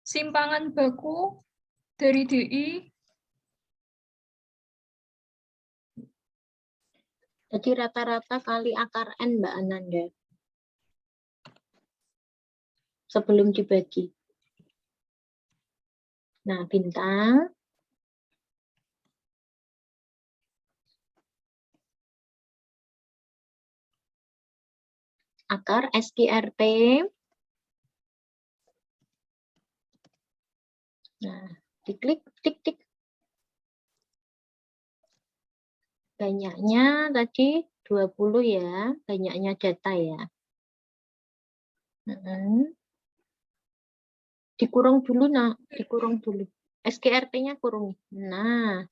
simpangan baku dari DI. Jadi rata-rata kali akar N, Mbak Ananda. Sebelum dibagi. Nah, bintang. Akar SQRT. Nah, diklik, tik-tik. Banyaknya tadi 20 ya, banyaknya data ya. Dikurung dulu, nah, dikurung dulu. SQRT-nya kurung. Nah.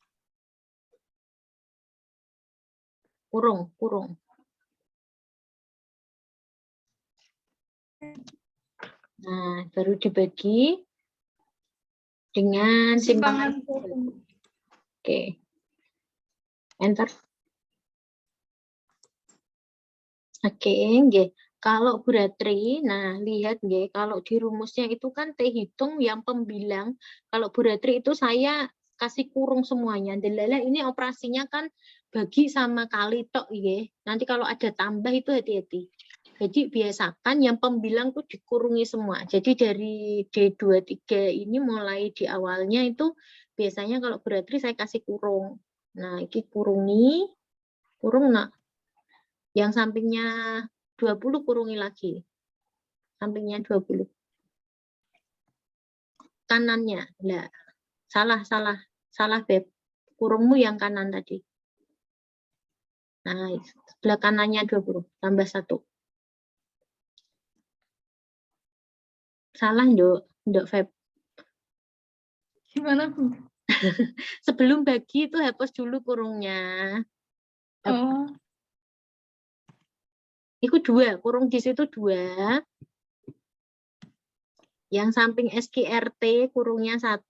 Kurung. Nah, baru dibagi dengan simpangan. Oke. Enter. Oke, nggih. Kalau Buratri, nah lihat nggih, kalau di rumusnya itu kan T hitung yang pembilang. Kalau Buratri itu saya kasih kurung semuanya. Delala ini operasinya kan bagi sama kali tok nggih. Nanti kalau ada tambah itu hati-hati. Jadi biasakan yang pembilang tuh dikurungi semua. Jadi dari D23 ini mulai di awalnya itu biasanya kalau Buratri saya kasih kurung. Nah, ini kurungi, kurung nak. Yang sampingnya 20 kurungi lagi. Sampingnya 20. Kanannya. Nah, salah Beb. Kurungmu yang kanan tadi. Nah, sebelah kanannya 20 tambah 1. Salah, Nduk Feb. Gimana, Bu? Sebelum bagi itu hapus dulu kurungnya. Oh, Itu 2, kurung di situ 2. Yang samping SKRT kurungnya 1.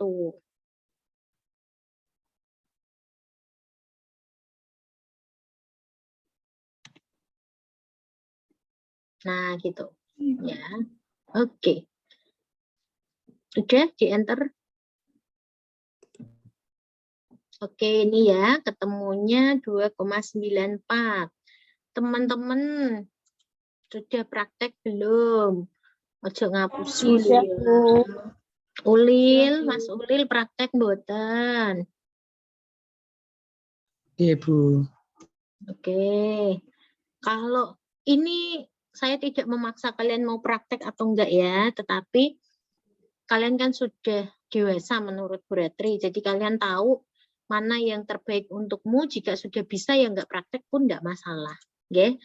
Nah, gitu. Ya. Oke. Sudah di enter. Oke, ini ya ketemunya 2,94. Teman-teman sudah praktek belum? Ojo ngapusi Sudah, lho ya. Bu. Ulil, Mas Ulil praktek mboten. Iya, Bu. Oke. Kalau ini saya tidak memaksa kalian mau praktek atau enggak ya, tetapi kalian kan sudah dewasa menurut Bu Retri, jadi kalian tahu mana yang terbaik untukmu. Jika sudah bisa ya enggak praktek pun enggak masalah. Oke.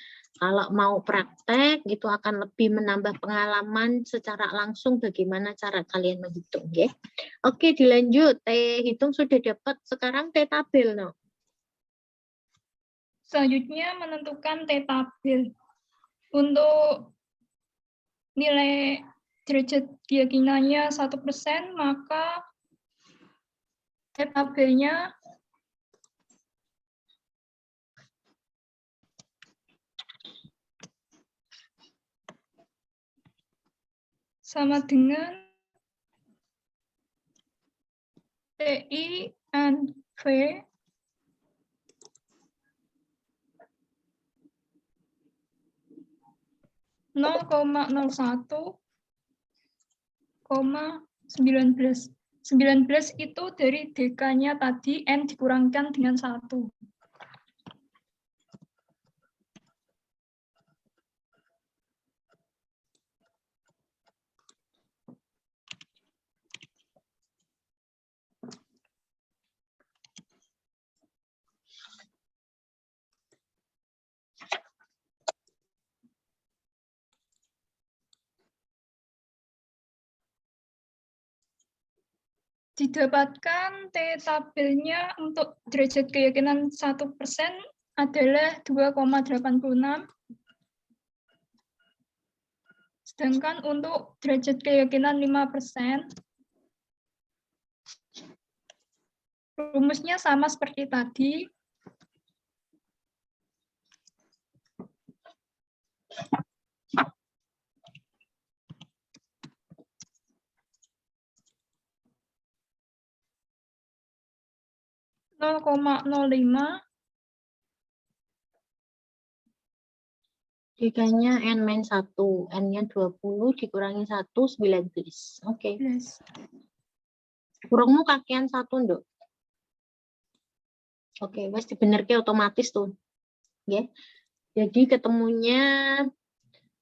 Kalau mau praktek itu akan lebih menambah pengalaman secara langsung bagaimana cara kalian menghitung. Oke. Oke, dilanjut. T hitung sudah dapat, sekarang T tabel. No. selanjutnya menentukan T-tabel. Untuk nilai derajat keyakinannya 1%, maka T-tabelnya sama dengan TI and V 0,01,19. 19 itu dari DK-nya tadi, N dikurangkan dengan 1. Didapatkan T-tabelnya untuk derajat keyakinan 1% adalah 2,86. Sedangkan untuk derajat keyakinan 5%, rumusnya sama seperti tadi. Jikanya N-1, N-nya 20 dikurangi 1, 19. Oke. Kurungmu kakian 1, Nduk. Oke, wes dibenerke otomatis tuh. Ya. Jadi ketemunya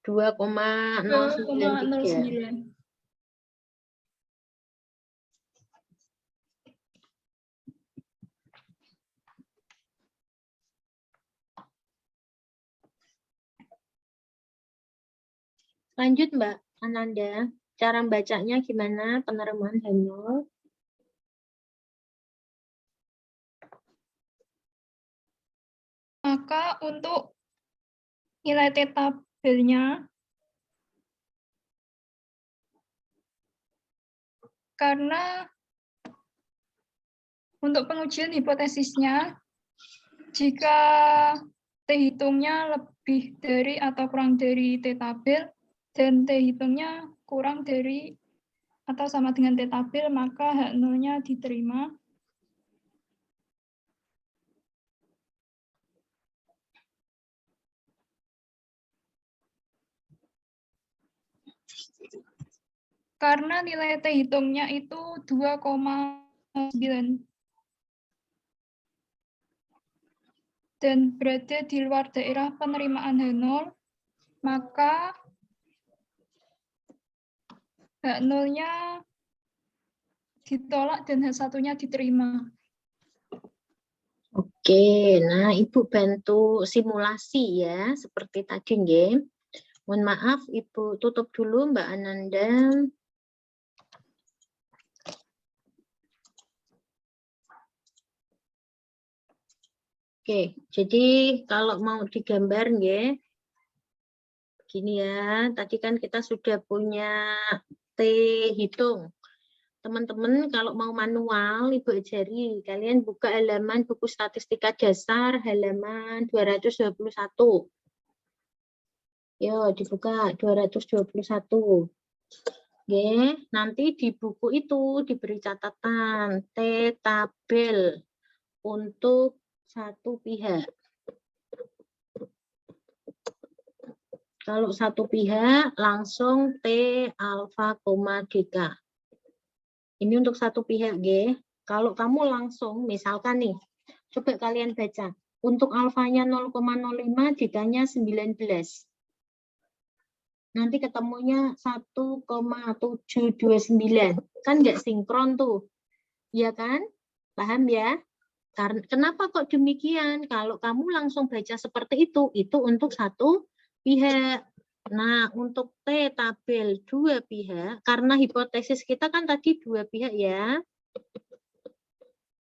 2,093. 2,09. Lanjut Mbak Ananda, cara bacanya gimana penerimaan Hanul? Maka untuk nilai T-tabelnya, karena untuk pengujian hipotesisnya, jika T-hitungnya lebih dari atau kurang dari T-tabel, dan T-hitungnya kurang dari atau sama dengan T-tabel, maka H0-nya diterima. Karena nilai T-hitungnya itu 2,9. dan berada di luar daerah penerimaan H0, maka H0-nya ditolak dan H1-nya diterima. Oke, nah Ibu bantu simulasi ya, seperti tadi nggih. Mohon maaf, Ibu tutup dulu Mbak Ananda. Oke, jadi kalau mau digambar nggih, begini ya, tadi kan kita sudah punya T hitung. Teman-teman kalau mau manual, Ibu ajari, kalian buka halaman buku statistika dasar halaman 221. Yo, dibuka 221. Oke, nanti di buku itu diberi catatan T tabel untuk satu pihak. Kalau satu pihak langsung T alfa, DK. Ini untuk satu pihak, G. Kalau kamu langsung, misalkan nih, coba kalian baca. Untuk alfanya 0,05, dikanya 19. Nanti ketemunya 1,729. Kan nggak sinkron tuh. Iya kan? Paham ya? Karena kenapa kok demikian? Kalau kamu langsung baca seperti itu untuk satu pihak. Nah, untuk T tabel dua pihak, karena hipotesis kita kan tadi dua pihak ya,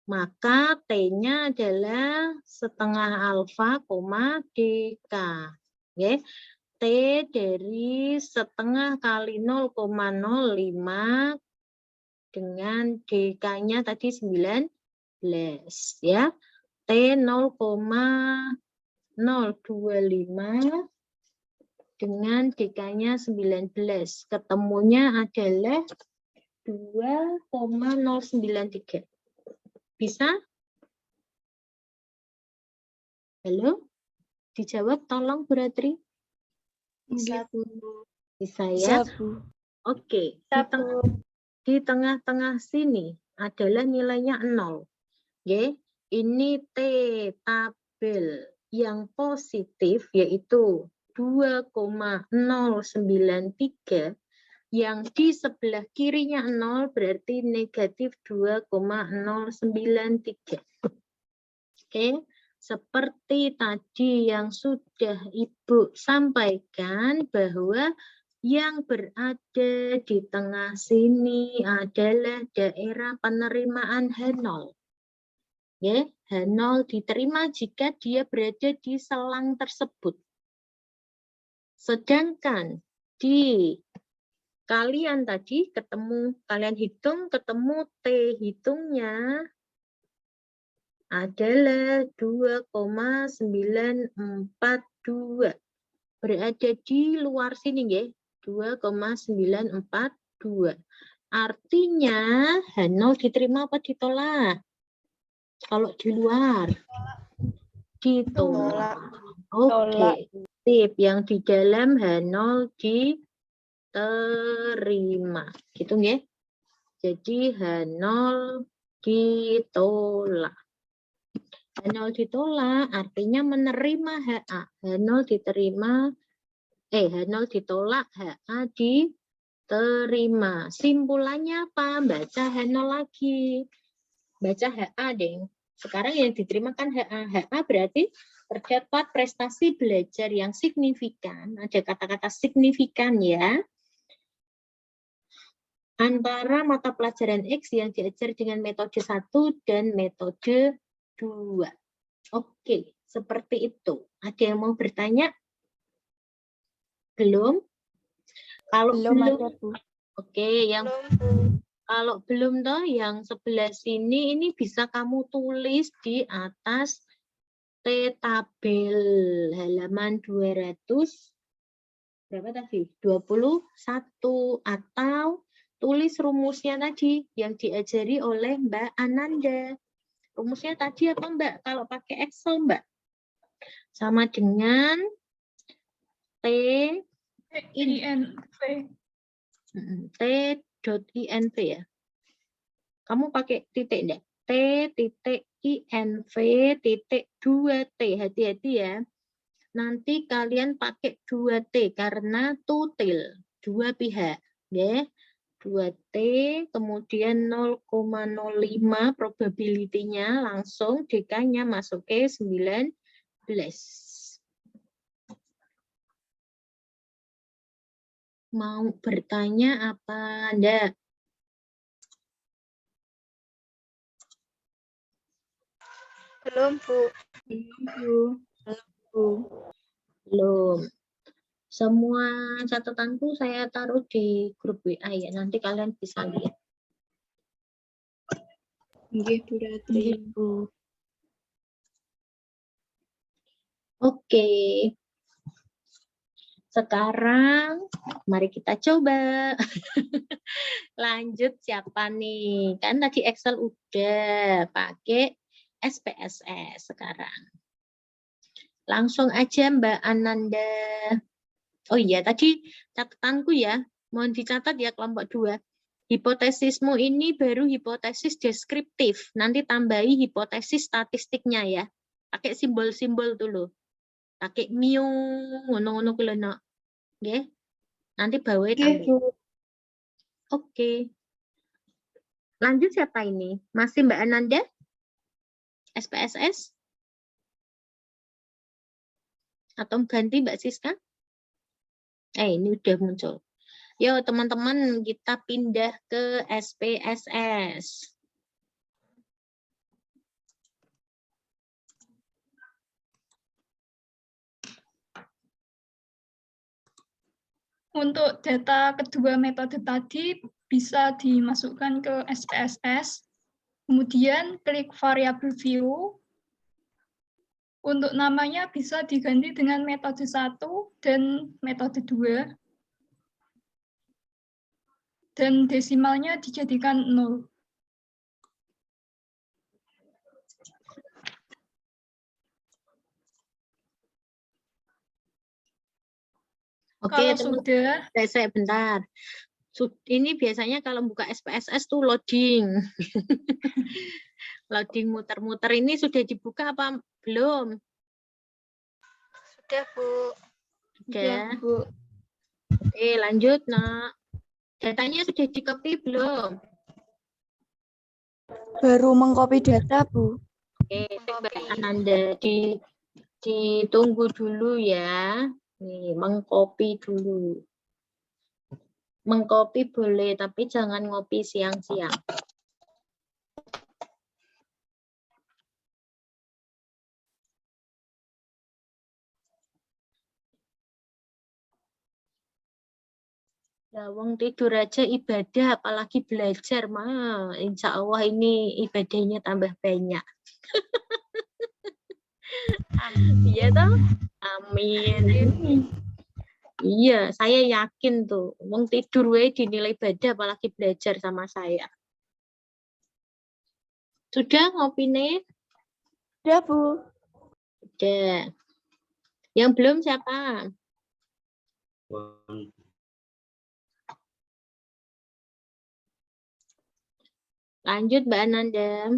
maka T-nya adalah setengah alfa, DK. Ya. T dari setengah kali 0,05 dengan DK-nya tadi 19 ya. T 0,025 dengan DK-nya 19. Ketemunya adalah 2,093. Bisa? Halo? Dijawab tolong Bu Ratri. Bisa, Bu. Bisa ya? Bisa, Bu. Oke. Di tengah-tengah sini adalah nilainya 0. Oke. Ini T tabel yang positif yaitu 2,093, yang di sebelah kirinya 0 berarti negatif 2,093. Oke, seperti tadi yang sudah Ibu sampaikan bahwa yang berada di tengah sini adalah daerah penerimaan H0. Ya, H0 diterima jika dia berada di selang tersebut. Sedangkan di kalian tadi ketemu, kalian hitung ketemu T hitungnya adalah 2,942. Berada di luar sini ya, 2,942. Artinya H0 diterima apa ditolak? Kalau di luar ditolak. Oke. Tip yang di dalam H0 diterima. Gitu nggih. Jadi H0 ditolak. H0 ditolak artinya menerima HA. H0 diterima H0 ditolak, HA diterima. Simpulannya apa? Baca H0 lagi. Baca HA deh. Sekarang yang diterima kan HA. HA berarti terdapat prestasi belajar yang signifikan, ada kata-kata signifikan ya, antara mata pelajaran X yang diajar dengan metode 1 dan metode 2. Oke, seperti itu. Ada yang mau bertanya? Belum? Kalau belum oke, yang kalau belum toh yang sebelah sini ini bisa kamu tulis di atas T tabel halaman 200 berapa tadi? 21, atau tulis rumusnya tadi yang diajari oleh Mbak Ananda. Rumusnya tadi apa Mbak? Kalau pakai Excel Mbak? Sama dengan T.INV ya. Kamu pakai titik enggak? T.INV.2T. Hati-hati ya. Nanti kalian pakai 2T karena total, dua pihak. Ya. 2T, kemudian 0,05 probability-nya langsung DK-nya masuk ke 19. Mau bertanya apa Anda? Belum, Bu. Belum. Semua catatanku saya taruh di grup WA ya. Nanti kalian bisa lihat. Nggih, Bu Ratri. Oke. Sekarang mari kita coba. Lanjut siapa nih? Kan tadi Excel udah pakai SPSS sekarang. Langsung aja Mbak Ananda. Oh iya, tadi catatanku ya. Mohon dicatat ya kelompok 2. Hipotesismu ini baru hipotesis deskriptif. Nanti tambahi hipotesis statistiknya ya. Pakai simbol-simbol dulu. Pakai mu, ngono-ngono kuwi lho, Nok. Nggih. Nanti bawahi tambah. Oke. Lanjut siapa ini? Masih Mbak Ananda? SPSS? Atau ganti Mbak Siska? Ini udah muncul. Yo teman-teman, kita pindah ke SPSS. Untuk data kedua metode tadi bisa dimasukkan ke SPSS, kemudian klik variabel view. Untuk namanya bisa diganti dengan metode 1 dan metode 2. Dan desimalnya dijadikan 0. Oke, Kalau teman-teman. sudah, Saya bentar. Ini biasanya kalau buka SPSS tuh loading. Loading muter-muter ini sudah dibuka apa belum? Sudah, Bu. Sudah. Bu. Oke, lanjut, Nak. Datanya sudah di-copy belum? Baru mengcopy data, Bu. Oke, Mbak Ananda ditunggu dulu ya. Nih, mengcopy dulu. Mengcopy boleh, tapi jangan ngopi siang-siang. Ya, wong tidur aja ibadah, apalagi belajar, mah. Insya Allah ini ibadahnya tambah banyak. Iya toh? Amin. Iya, saya yakin tuh. Wong tidur wae dinilai ibadah, apalagi belajar sama saya. Sudah ngopi nih? Sudah, Bu. Sudah. Yang belum siapa? Lanjut Mbak Ananda.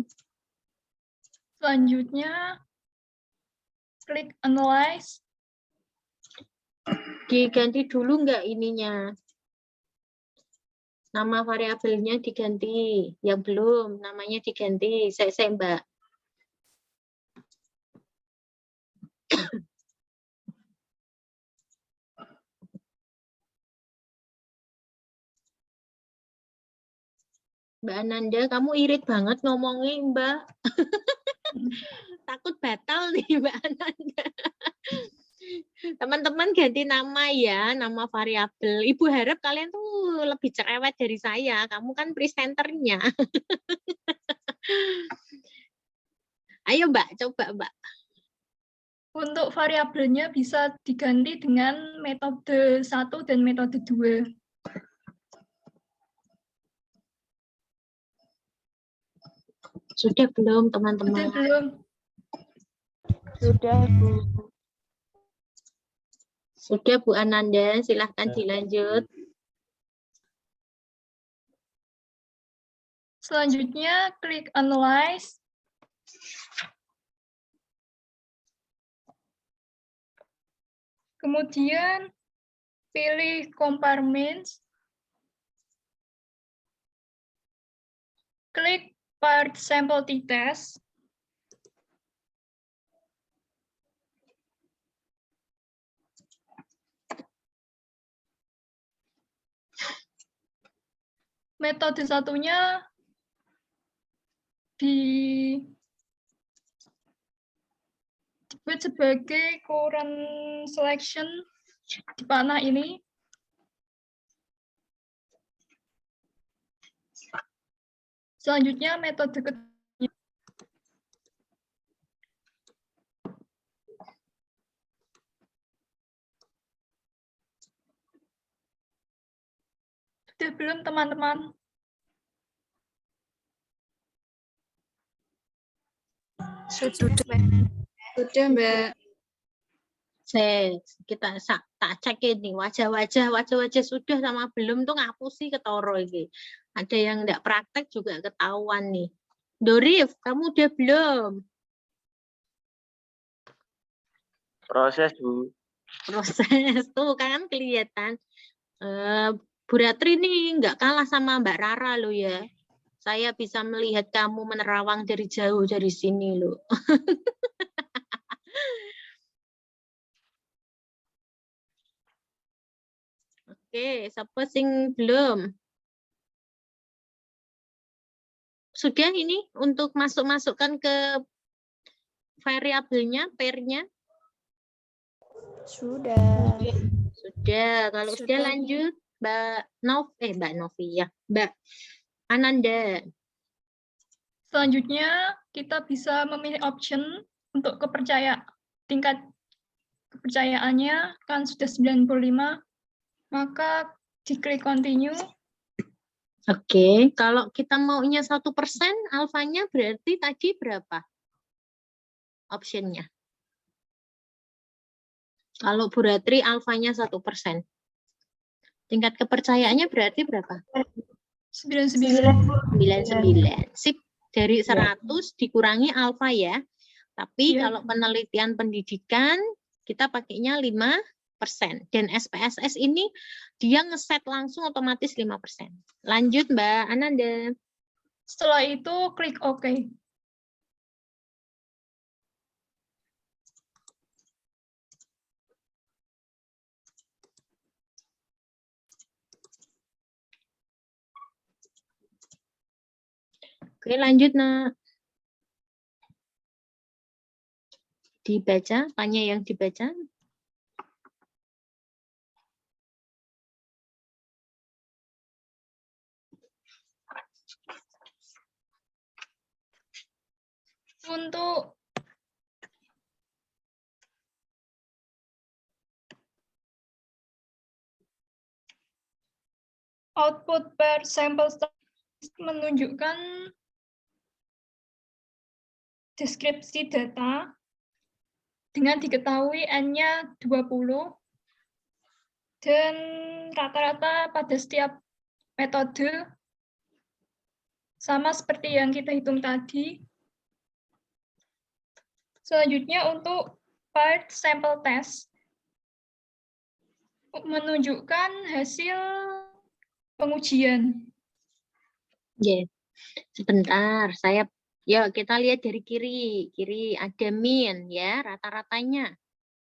selanjutnya klik analyze. Diganti dulu nggak ininya? Nama variabelnya diganti. Yang belum, namanya diganti. Saya Mbak. Mbak Ananda, kamu irit banget ngomongnya, Mbak. Takut batal nih, Mbak Ananda. Teman-teman ganti nama ya, nama variabel. Ibu harap kalian tuh lebih cerewet dari saya. Kamu kan presenternya. Ayo Mbak, coba Mbak. Untuk variabelnya bisa diganti dengan metode 1 dan metode 2. Sudah belum teman-teman? Sudah belum? Sudah, Bu. Sudah Bu Ananda, silahkan dilanjut. Selanjutnya, klik Analyze. Kemudian, pilih Compare Means. Klik Part Sample T-Test. Metode satunya disebut sebagai current selection di panah ini. Selanjutnya metode kedua. Sudah belum teman-teman? Sudah, Mbak. Kita tak cek ini wajah-wajah sudah sama belum tuh ngapusi ketoro ini. Ada yang enggak praktek juga ketahuan nih. Dorif, kamu udah belum? Proses, Bu. Proses tuh kan kelihatan. Bu Ratri nih nggak kalah sama Mbak Rara lo ya. Saya bisa melihat kamu menerawang dari jauh dari sini lo. Oke, siapa sing belum? Sudah ini untuk masukkan ke variabelnya, pair-nya? Sudah. Sudah. Kalau sudah lanjut, Mbak Novi ya, Mbak Ananda. Selanjutnya, kita bisa memilih option untuk tingkat kepercayaannya kan sudah 95, maka diklik continue. Oke, kalau kita maunya 1%, alfanya berarti tadi berapa? Optionnya. Kalau Bu Ratri alfanya 1%. Tingkat kepercayaannya berarti berapa? 99. Sip. Dari 100 dikurangi alfa ya. Tapi Ya. kalau penelitian pendidikan kita pakainya 5%. Dan SPSS ini dia ngeset langsung otomatis 5%. Lanjut Mbak Ananda. Setelah itu klik OK. Oke, lanjut Nak. Dibaca, tanya yang dibaca. Untuk output per sampel menunjukkan deskripsi data dengan diketahui N-nya 20 dan rata-rata pada setiap metode sama seperti yang kita hitung tadi. Selanjutnya untuk part sample test menunjukkan hasil pengujian. Ya, sebentar. Yuk kita lihat dari kiri. Kiri ada min ya, rata-ratanya.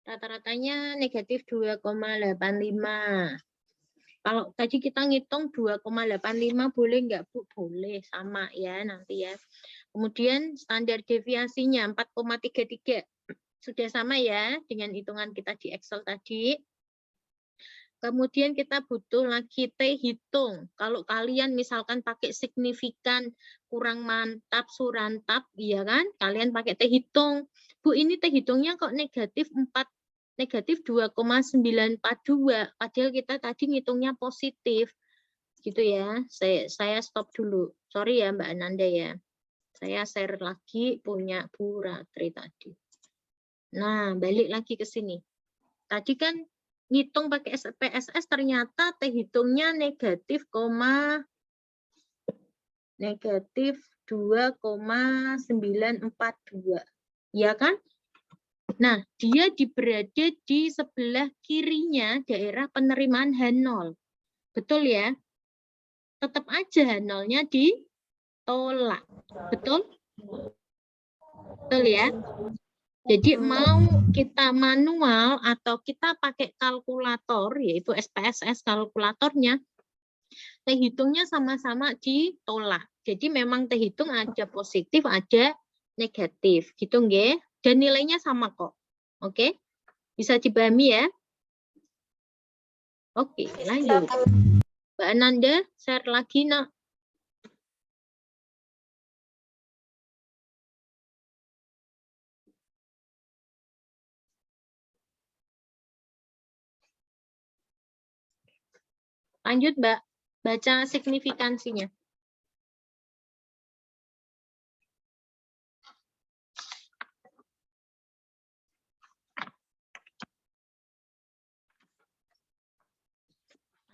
Rata-ratanya negatif 2,85. Kalau tadi kita ngitung 2,85 boleh nggak Bu? Boleh, sama ya nanti ya. Kemudian standar deviasinya 4,33. Sudah sama ya dengan hitungan kita di Excel tadi. Kemudian kita butuh lagi T hitung. Kalau kalian misalkan pakai signifikan, kurang mantap, surantap, iya kan? Kalian pakai T hitung. Bu, ini T hitungnya kok negatif 2,942. Padahal kita tadi ngitungnya positif. Gitu ya. Saya stop dulu. Sorry ya Mbak Ananda ya. Saya share lagi punya Bu Ratri tadi. Nah, balik lagi ke sini. Tadi kan ngitung pakai SPSS ternyata T hitungnya negatif, negatif 2,942. Ya kan? Nah, dia berada di sebelah kirinya daerah penerimaan H0. Betul ya? Tetap aja H0-nya ditolak. Betul? Betul ya? Jadi mau kita manual atau kita pakai kalkulator, yaitu SPSS kalkulatornya, T hitungnya sama-sama ditolak. Jadi memang T hitung ada positif, ada negatif. Gitu nggih? Dan nilainya sama kok. Oke? Bisa dipahami ya? Oke, lanjut. Mbak Ananda, share lagi, nak. Lanjut, Mbak. Baca signifikansinya.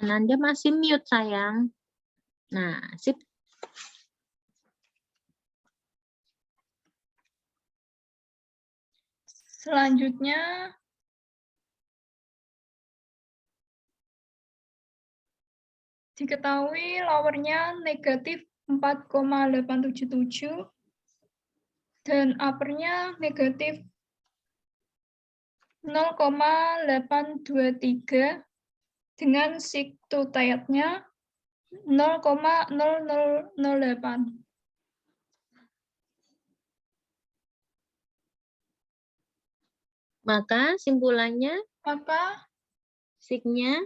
Ananda masih mute, sayang. Nah, sip. Selanjutnya, diketahui lowernya negatif 4,877 dan uppernya negatif 0,823 dengan sigtotatnya 0,0008. Maka simpulannya, Maka signya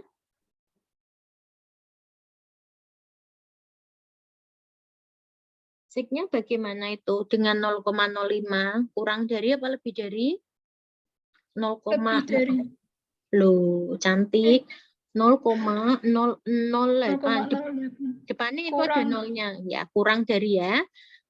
bagaimana itu? Dengan 0,05 kurang dari apa lebih dari? 0, lebih dari loh, cantik. 0,008. 0,08. Depannya itu ada Kurang. nolnya. Ya, kurang dari ya.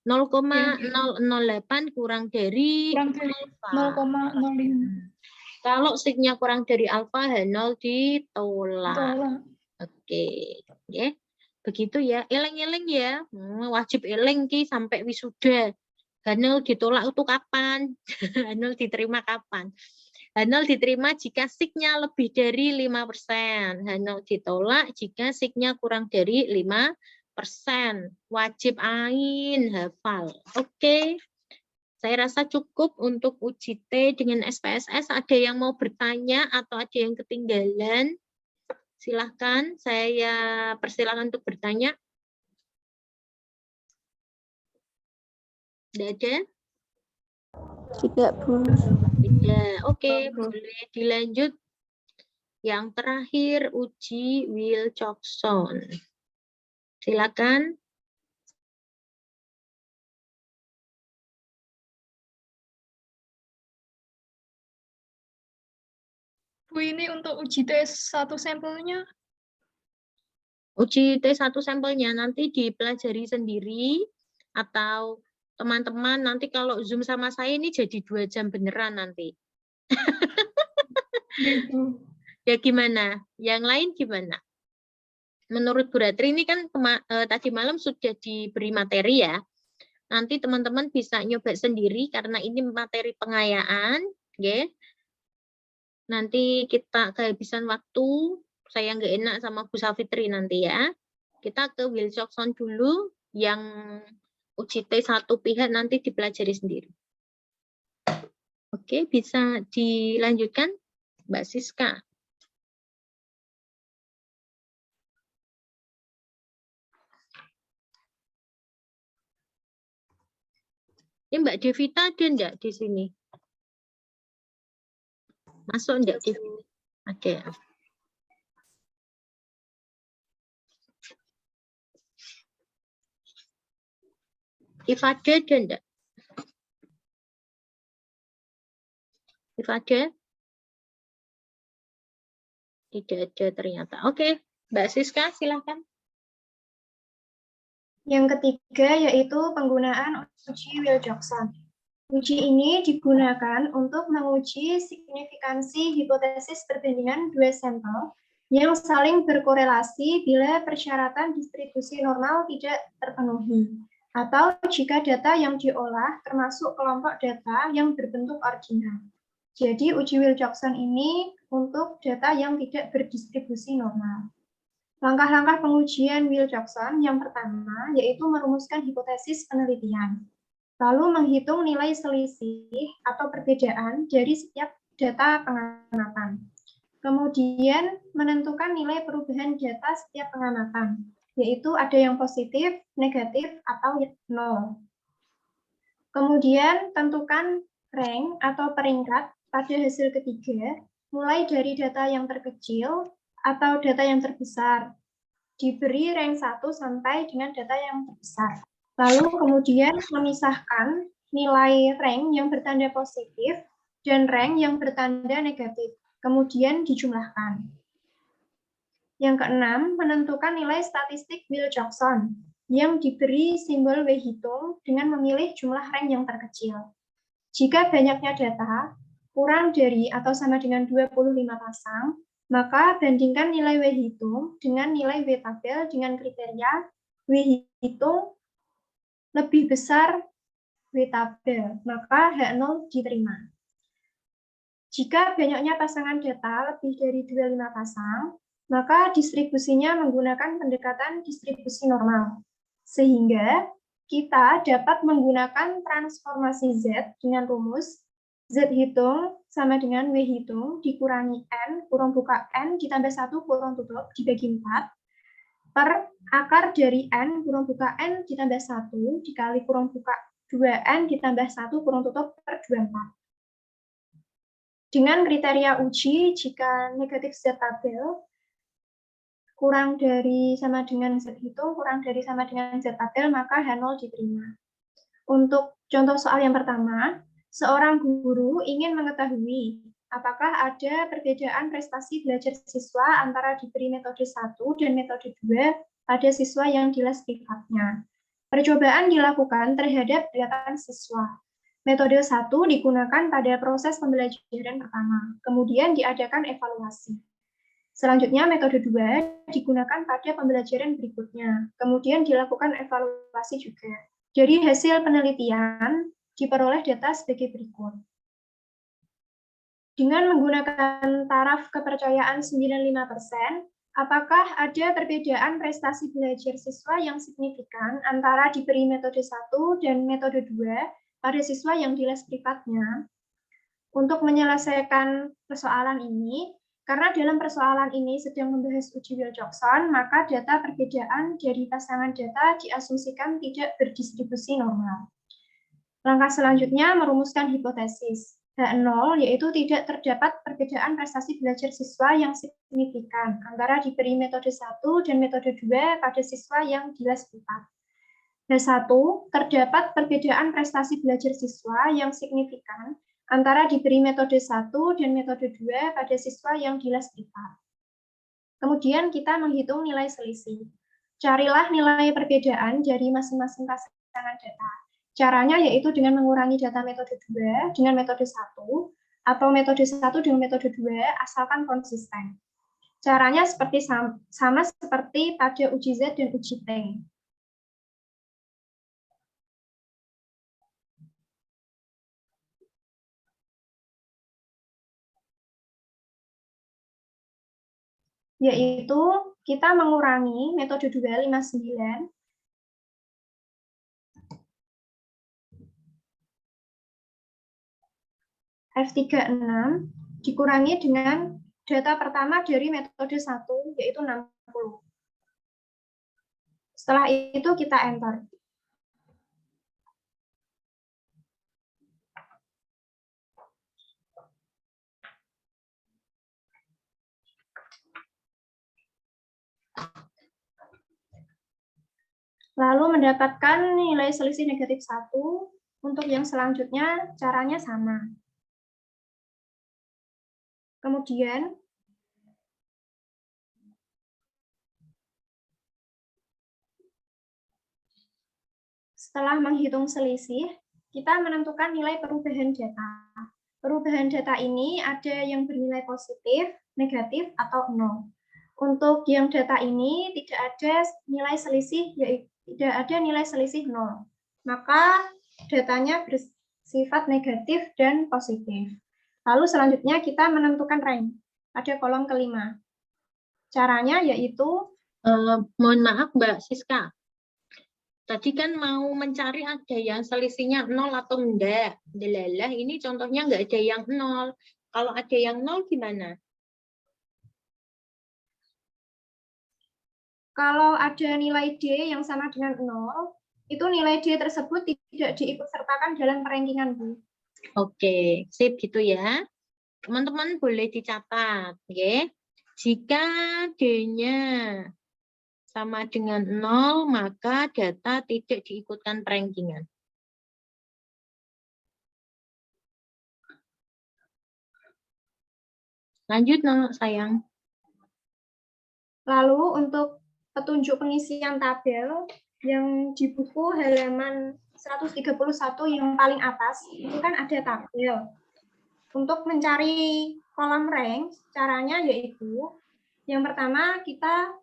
0,008 kurang dari 0,05. Kalau signya kurang dari alfa, H0 ditolak. Tolak. Oke. Ya. Begitu ya. Eleng-eleng ya. Wajib eleng ki sampai wisuda. H0 ditolak itu kapan? H0 diterima kapan? H0 diterima jika signya lebih dari 5%. H0 ditolak jika signya kurang dari 5%. Wajib ain hafal. Oke. Saya rasa cukup untuk uji T dengan SPSS. Ada yang mau bertanya atau ada yang ketinggalan? Silahkan, saya persilakan untuk bertanya. Tidak ada? Tidak, Bu. Tidak. Oke, boleh dilanjut. Yang terakhir, uji Wilcoxon. Silakan. Bu, ini untuk uji tes satu sampelnya. Uji T1 sampelnya nanti dipelajari sendiri atau teman-teman nanti kalau Zoom sama saya ini jadi 2 jam beneran nanti. Gitu. Ya gimana? Yang lain gimana? Menurut Bu Ratri ini kan tadi malam sudah diberi materi ya. Nanti teman-teman bisa nyoba sendiri karena ini materi pengayaan. Okay. Nanti kita kehabisan waktu, saya nggak enak sama Bu Safitri nanti ya. Kita ke Wilcoxon dulu, yang uji T satu pihak nanti dipelajari sendiri. Oke, bisa dilanjutkan Mbak Siska. Ini Mbak Devita ada enggak di sini? Masuk enggak di sini? Oke. Ifade ada enggak? Ifade? Tidak ada ternyata. Oke, Mbak Siska silakan. Yang ketiga yaitu penggunaan uji Wilcoxon. Uji ini digunakan untuk menguji signifikansi hipotesis perbandingan dua sampel yang saling berkorelasi bila persyaratan distribusi normal tidak terpenuhi, atau jika data yang diolah termasuk kelompok data yang berbentuk ordinal. Jadi uji Wilcoxon ini untuk data yang tidak berdistribusi normal. Langkah-langkah pengujian Wilcoxon yang pertama yaitu merumuskan hipotesis penelitian, lalu menghitung nilai selisih atau perbedaan dari setiap data pengamatan. Kemudian menentukan nilai perubahan data setiap pengamatan, yaitu ada yang positif, negatif, atau nol. Kemudian tentukan rank atau peringkat pada hasil ketiga, mulai dari data yang terkecil atau data yang terbesar, diberi rank 1 sampai dengan data yang terbesar. Lalu kemudian memisahkan nilai rank yang bertanda positif dan rank yang bertanda negatif, kemudian dijumlahkan. Yang keenam, menentukan nilai statistik Wilcoxon yang diberi simbol W hitung dengan memilih jumlah rank yang terkecil. Jika banyaknya data kurang dari atau sama dengan 25 pasang, maka bandingkan nilai W hitung dengan nilai W tabel dengan kriteria W hitung lebih besar W tabel, maka H0 diterima. Jika banyaknya pasangan data lebih dari 25 pasang, maka distribusinya menggunakan pendekatan distribusi normal. Sehingga kita dapat menggunakan transformasi Z dengan rumus Z hitung sama dengan W hitung dikurangi N, kurung buka N ditambah 1 kurung tutup dibagi 4, per akar dari N kurung buka N ditambah 1 dikali kurung buka 2N ditambah 1 kurung tutup per 24. Dengan kriteria uji, jika negatif Z tabel kurang dari sama dengan Z hitung, kurang dari sama dengan Z tabel, maka H0 diterima. Untuk contoh soal yang pertama, seorang guru ingin mengetahui apakah ada perbedaan prestasi belajar siswa antara diberi metode 1 dan metode 2 pada siswa yang di les privatnya. Percobaan dilakukan terhadap 8 siswa. Metode 1 digunakan pada proses pembelajaran pertama, kemudian diadakan evaluasi. Selanjutnya metode 2 digunakan pada pembelajaran berikutnya, kemudian dilakukan evaluasi juga. Jadi hasil penelitian diperoleh data sebagai berikut. Dengan menggunakan taraf kepercayaan 95%, apakah ada perbedaan prestasi belajar siswa yang signifikan antara diberi metode 1 dan metode 2 pada siswa yang di les privatnya? Untuk menyelesaikan persoalan ini, karena dalam persoalan ini sedang membahas uji Wilcoxon, maka data perbedaan dari pasangan data diasumsikan tidak berdistribusi normal. Langkah selanjutnya merumuskan hipotesis. H0 yaitu tidak terdapat perbedaan prestasi belajar siswa yang signifikan antara diberi metode 1 dan metode 2 pada siswa yang di les privat. H1 terdapat perbedaan prestasi belajar siswa yang signifikan antara diberi metode 1 dan metode 2 pada siswa yang di les privat. Kemudian kita menghitung nilai selisih. Carilah nilai perbedaan dari masing-masing pasangan data. Caranya yaitu dengan mengurangi data metode 2 dengan metode 1, atau metode 1 dengan metode 2 asalkan konsisten. Caranya seperti sama seperti pada uji Z dan uji T. Yaitu kita mengurangi metode 2 59 F36 dikurangi dengan data pertama dari metode 1 yaitu 60. Setelah itu kita enter. Lalu mendapatkan nilai selisih negatif 1, untuk yang selanjutnya caranya sama. Kemudian, setelah menghitung selisih, kita menentukan nilai perubahan data. Perubahan data ini ada yang bernilai positif, negatif, atau 0. Untuk yang data ini tidak ada nilai selisih, yaitu tidak ada nilai selisih 0. Maka datanya bersifat negatif dan positif. Lalu selanjutnya kita menentukan rank pada kolom kelima. Caranya yaitu mohon maaf Mbak Siska. Tadi kan mau mencari ada yang selisihnya 0 atau enggak. Delalah, ini contohnya enggak ada yang 0. Kalau ada yang 0 gimana? kalau ada nilai D yang sama dengan 0, itu nilai D tersebut tidak diikutsertakan dalam perankingan, Bu. Oke, sip gitu ya. Teman-teman boleh dicatat, oke? Jika D-nya sama dengan 0, maka data tidak diikutkan perankingan. Lanjut, no, sayang. Lalu untuk petunjuk pengisian tabel yang di buku halaman 131 yang paling atas, itu kan ada tabel. Untuk mencari kolom rank, caranya yaitu yang pertama kita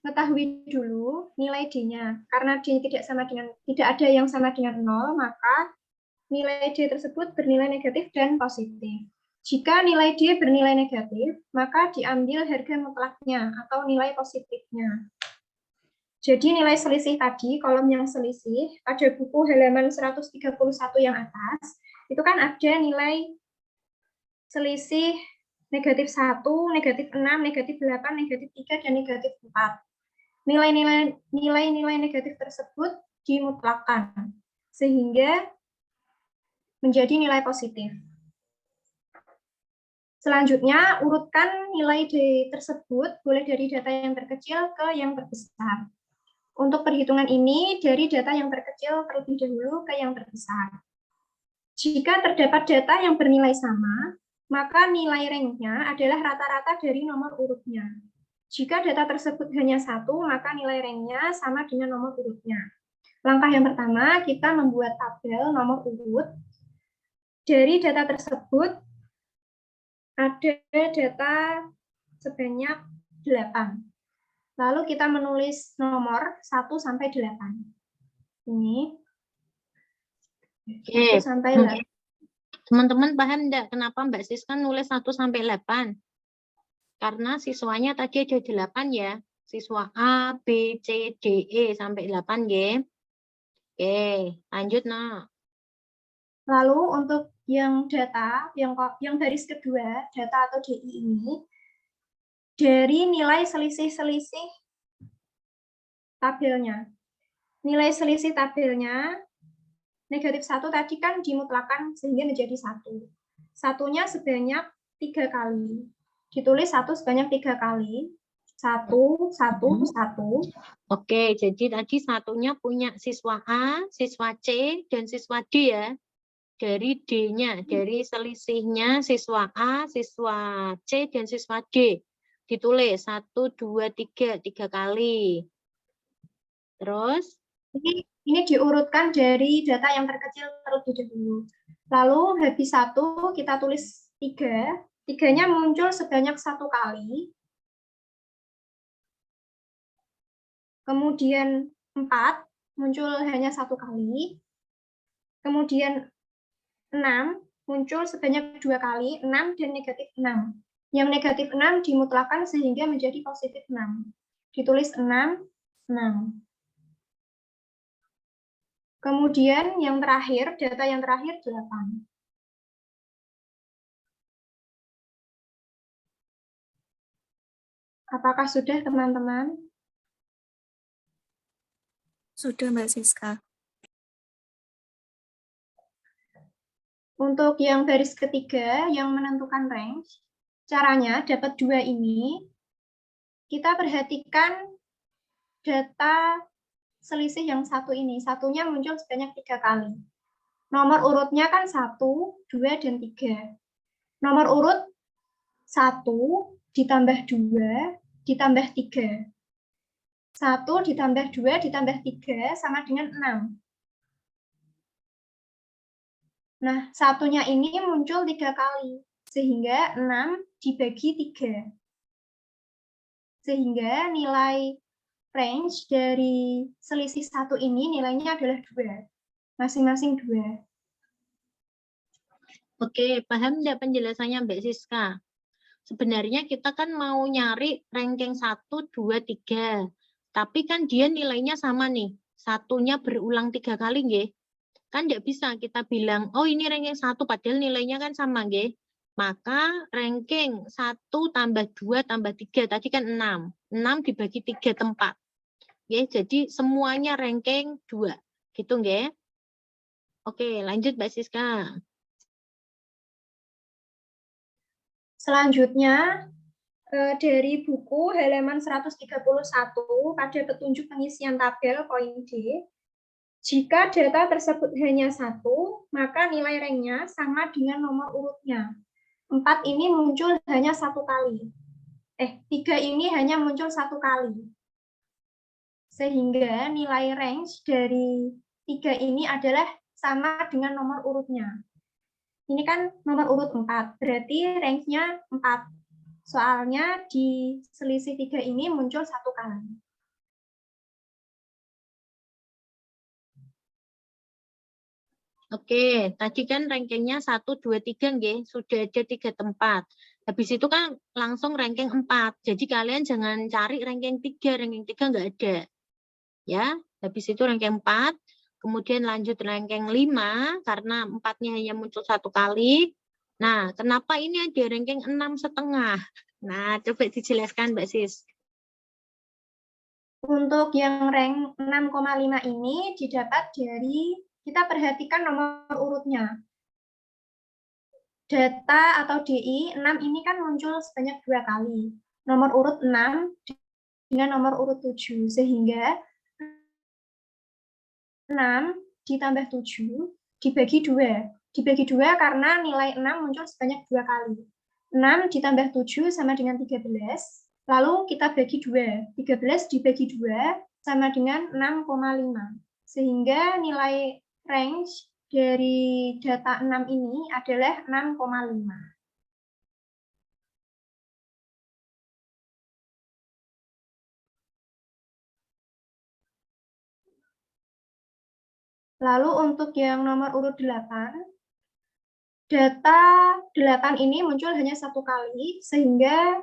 mengetahui dulu nilai D-nya. Karena D tidak ada yang sama dengan 0, maka nilai D tersebut bernilai negatif dan positif. Jika nilai D bernilai negatif, maka diambil harga mutlaknya atau nilai positifnya. Jadi nilai selisih tadi, kolom yang selisih, pada buku halaman 131 yang atas, itu kan ada nilai selisih negatif 1, negatif 6, negatif 8, negatif 3, dan negatif 4. Nilai-nilai negatif tersebut dimutlakkan, sehingga menjadi nilai positif. Selanjutnya, urutkan nilai D tersebut boleh dari data yang terkecil ke yang terbesar. Untuk perhitungan ini, dari data yang terkecil terlebih dahulu ke yang terbesar. Jika terdapat data yang bernilai sama, maka nilai ranknya adalah rata-rata dari nomor urutnya. Jika data tersebut hanya 1, maka nilai ranknya sama dengan nomor urutnya. Langkah yang pertama, kita membuat tabel nomor urut. Dari data tersebut, ada data sebanyak 8. Lalu kita menulis nomor 1 sampai 8. Ini. 1 sampai 8. Teman-teman paham enggak kenapa Mbak Siska nulis 1 sampai 8? Karena siswanya tadi ada 8 ya. Siswa A, B, C, D, E sampai 8 ya. Oke, lanjut nah. Lalu untuk yang data, yang baris kedua, data atau DI ini, dari nilai selisih-selisih tabelnya. Nilai selisih tabelnya, negatif 1 tadi kan dimutlakkan sehingga menjadi 1. Satunya sebanyak 3 kali. Ditulis 1 sebanyak 3 kali. 1, 1, 1. Oke, jadi tadi satunya punya siswa A, siswa C, dan siswa D ya. Dari D-nya, dari selisihnya siswa A, siswa C, dan siswa D. Ditulis 1, 2, 3, 3 kali. Terus? Ini diurutkan dari data yang terkecil terlebih dahulu. Lalu habis 1 kita tulis 3. 3-nya muncul sebanyak 1 kali. Kemudian 4 muncul hanya 1 kali. Kemudian 6 muncul sebanyak 2 kali, 6 dan negatif 6. Yang negatif 6 dimutlakkan sehingga menjadi positif 6. Ditulis 6, 6. Kemudian yang terakhir, data yang terakhir 8. Apakah sudah teman-teman? Sudah, Mbak Siska. Untuk yang baris ketiga, yang menentukan range, caranya dapat 2 ini, kita perhatikan data selisih yang 1 ini. Satunya muncul sebanyak 3 kali. Nomor urutnya kan 1, 2, dan 3. Nomor urut 1 ditambah 2 ditambah 3. 1 ditambah 2 ditambah 3 sama dengan 6. Nah, satunya ini muncul 3 kali, sehingga 6 dibagi 3. Sehingga nilai range dari selisih 1 ini nilainya adalah 2. Masing-masing 2. Oke, paham enggak penjelasannya Mbak Siska? Sebenarnya kita kan mau nyari ranking 1, 2, 3. Tapi kan dia nilainya sama nih. Satunya berulang 3 kali, nggih. Kan enggak bisa kita bilang, oh ini ranking 1, padahal nilainya kan sama, nggih. Maka ranking 1 tambah 2 tambah 3, tadi kan 6. 6 dibagi 3 tempat. Nggih, jadi semuanya ranking 2. Gitu, nggih. Oke, lanjut Mbak Siska. Selanjutnya, dari buku halaman 131 pada petunjuk pengisian tabel poin D, jika data tersebut hanya 1, maka nilai ranknya sama dengan nomor urutnya. 4 ini muncul hanya 1 kali. 3 ini hanya muncul 1 kali. Sehingga nilai range dari 3 ini adalah sama dengan nomor urutnya. Ini kan nomor urut 4, berarti range-nya 4. Soalnya di selisih 3 ini muncul 1 kali. Oke, tadi kan rankingnya 1, 2, 3, nggih. Sudah ada 3 tempat. Habis itu kan langsung ranking 4. Jadi kalian jangan cari ranking 3. Ranking 3 nggak ada. Ya, habis itu ranking 4. Kemudian lanjut ranking 5, karena 4-nya hanya muncul 1 kali. Nah, kenapa ini ada ranking 6,5? Nah, coba dijelaskan Mbak Sis. Untuk yang rank 6,5 ini didapat dari, kita perhatikan nomor urutnya. Data atau DI 6 ini kan muncul sebanyak 2 kali. Nomor urut 6 dengan nomor urut 7. Sehingga 6 ditambah 7 dibagi 2. Dibagi 2 karena nilai 6 muncul sebanyak 2 kali. 6 ditambah 7 sama dengan 13. Lalu kita bagi 2. 13 dibagi 2 sama dengan 6,5. Sehingga nilai range dari data 6 ini adalah 6,5. Lalu untuk yang nomor urut 8, data 8 ini muncul hanya 1 kali, sehingga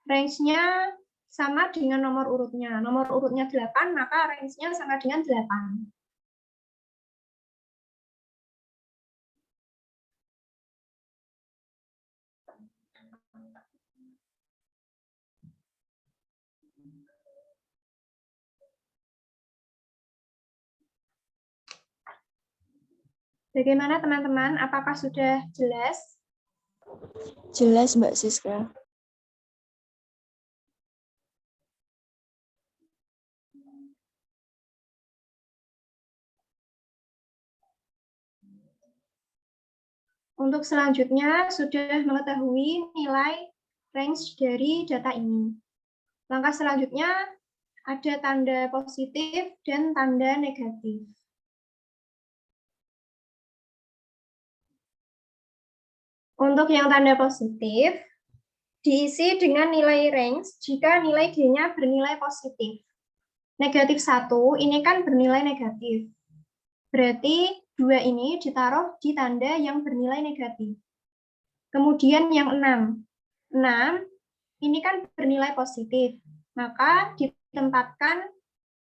range-nya sama dengan nomor urutnya. Nomor urutnya 8, maka range-nya sama dengan 8. Bagaimana teman-teman? Apakah sudah jelas? Jelas, Mbak Siska. Untuk selanjutnya, sudah mengetahui nilai range dari data ini. Langkah selanjutnya, ada tanda positif dan tanda negatif. Untuk yang tanda positif, diisi dengan nilai range jika nilai D-nya bernilai positif. Negatif 1 ini kan bernilai negatif. Berarti 2 ini ditaruh di tanda yang bernilai negatif. Kemudian yang 6. 6 ini kan bernilai positif. Maka ditempatkan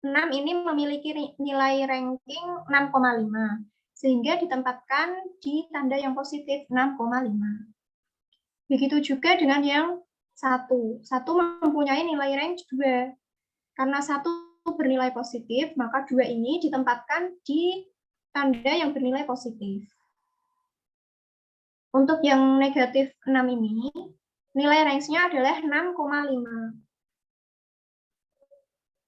6 ini memiliki nilai ranking 6,5. Sehingga ditempatkan di tanda yang positif 6,5. Begitu juga dengan yang 1. 1 mempunyai nilai range 2. Karena 1 bernilai positif, maka 2 ini ditempatkan di tanda yang bernilai positif. Untuk yang negatif 6 ini, nilai range-nya adalah 6,5.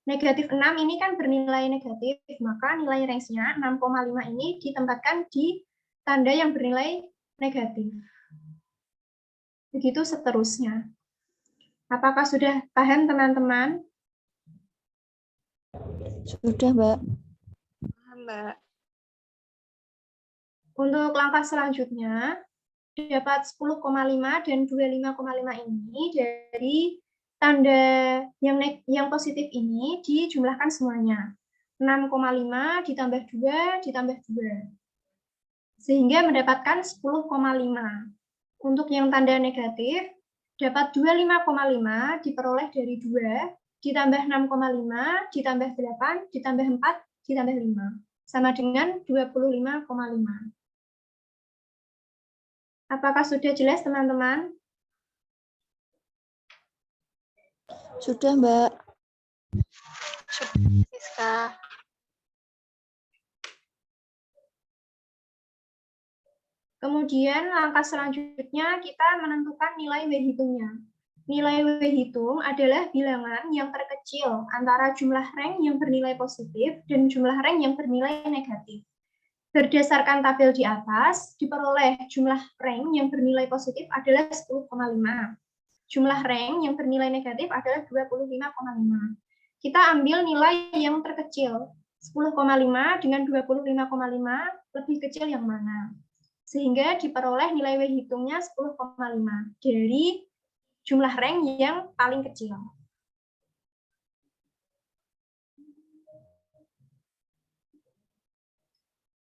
Negatif 6 ini kan bernilai negatif, maka nilai range-nya 6,5 ini ditempatkan di tanda yang bernilai negatif. Begitu seterusnya. Apakah sudah paham teman-teman? Sudah, Mbak. Paham, Mbak. Untuk langkah selanjutnya, dapat 10,5 dan 25,5 ini dari tanda yang positif ini dijumlahkan semuanya. 6,5 ditambah 2 ditambah 2. Sehingga mendapatkan 10,5. Untuk yang tanda negatif, dapat 25,5 diperoleh dari 2, ditambah 6,5, ditambah 8, ditambah 4, ditambah 5. Sama dengan 25,5. Apakah sudah jelas, teman-teman? Sudah, Mbak. Siska. Kemudian langkah selanjutnya kita menentukan nilai W hitungnya. Nilai W hitung adalah bilangan yang terkecil antara jumlah rank yang bernilai positif dan jumlah rank yang bernilai negatif. Berdasarkan tabel di atas, diperoleh jumlah rank yang bernilai positif adalah 10,5. Jumlah rank yang bernilai negatif adalah 25,5. Kita ambil nilai yang terkecil. 10,5 dengan 25,5 lebih kecil yang mana? Sehingga diperoleh nilai W hitungnya 10,5 dari jumlah rank yang paling kecil.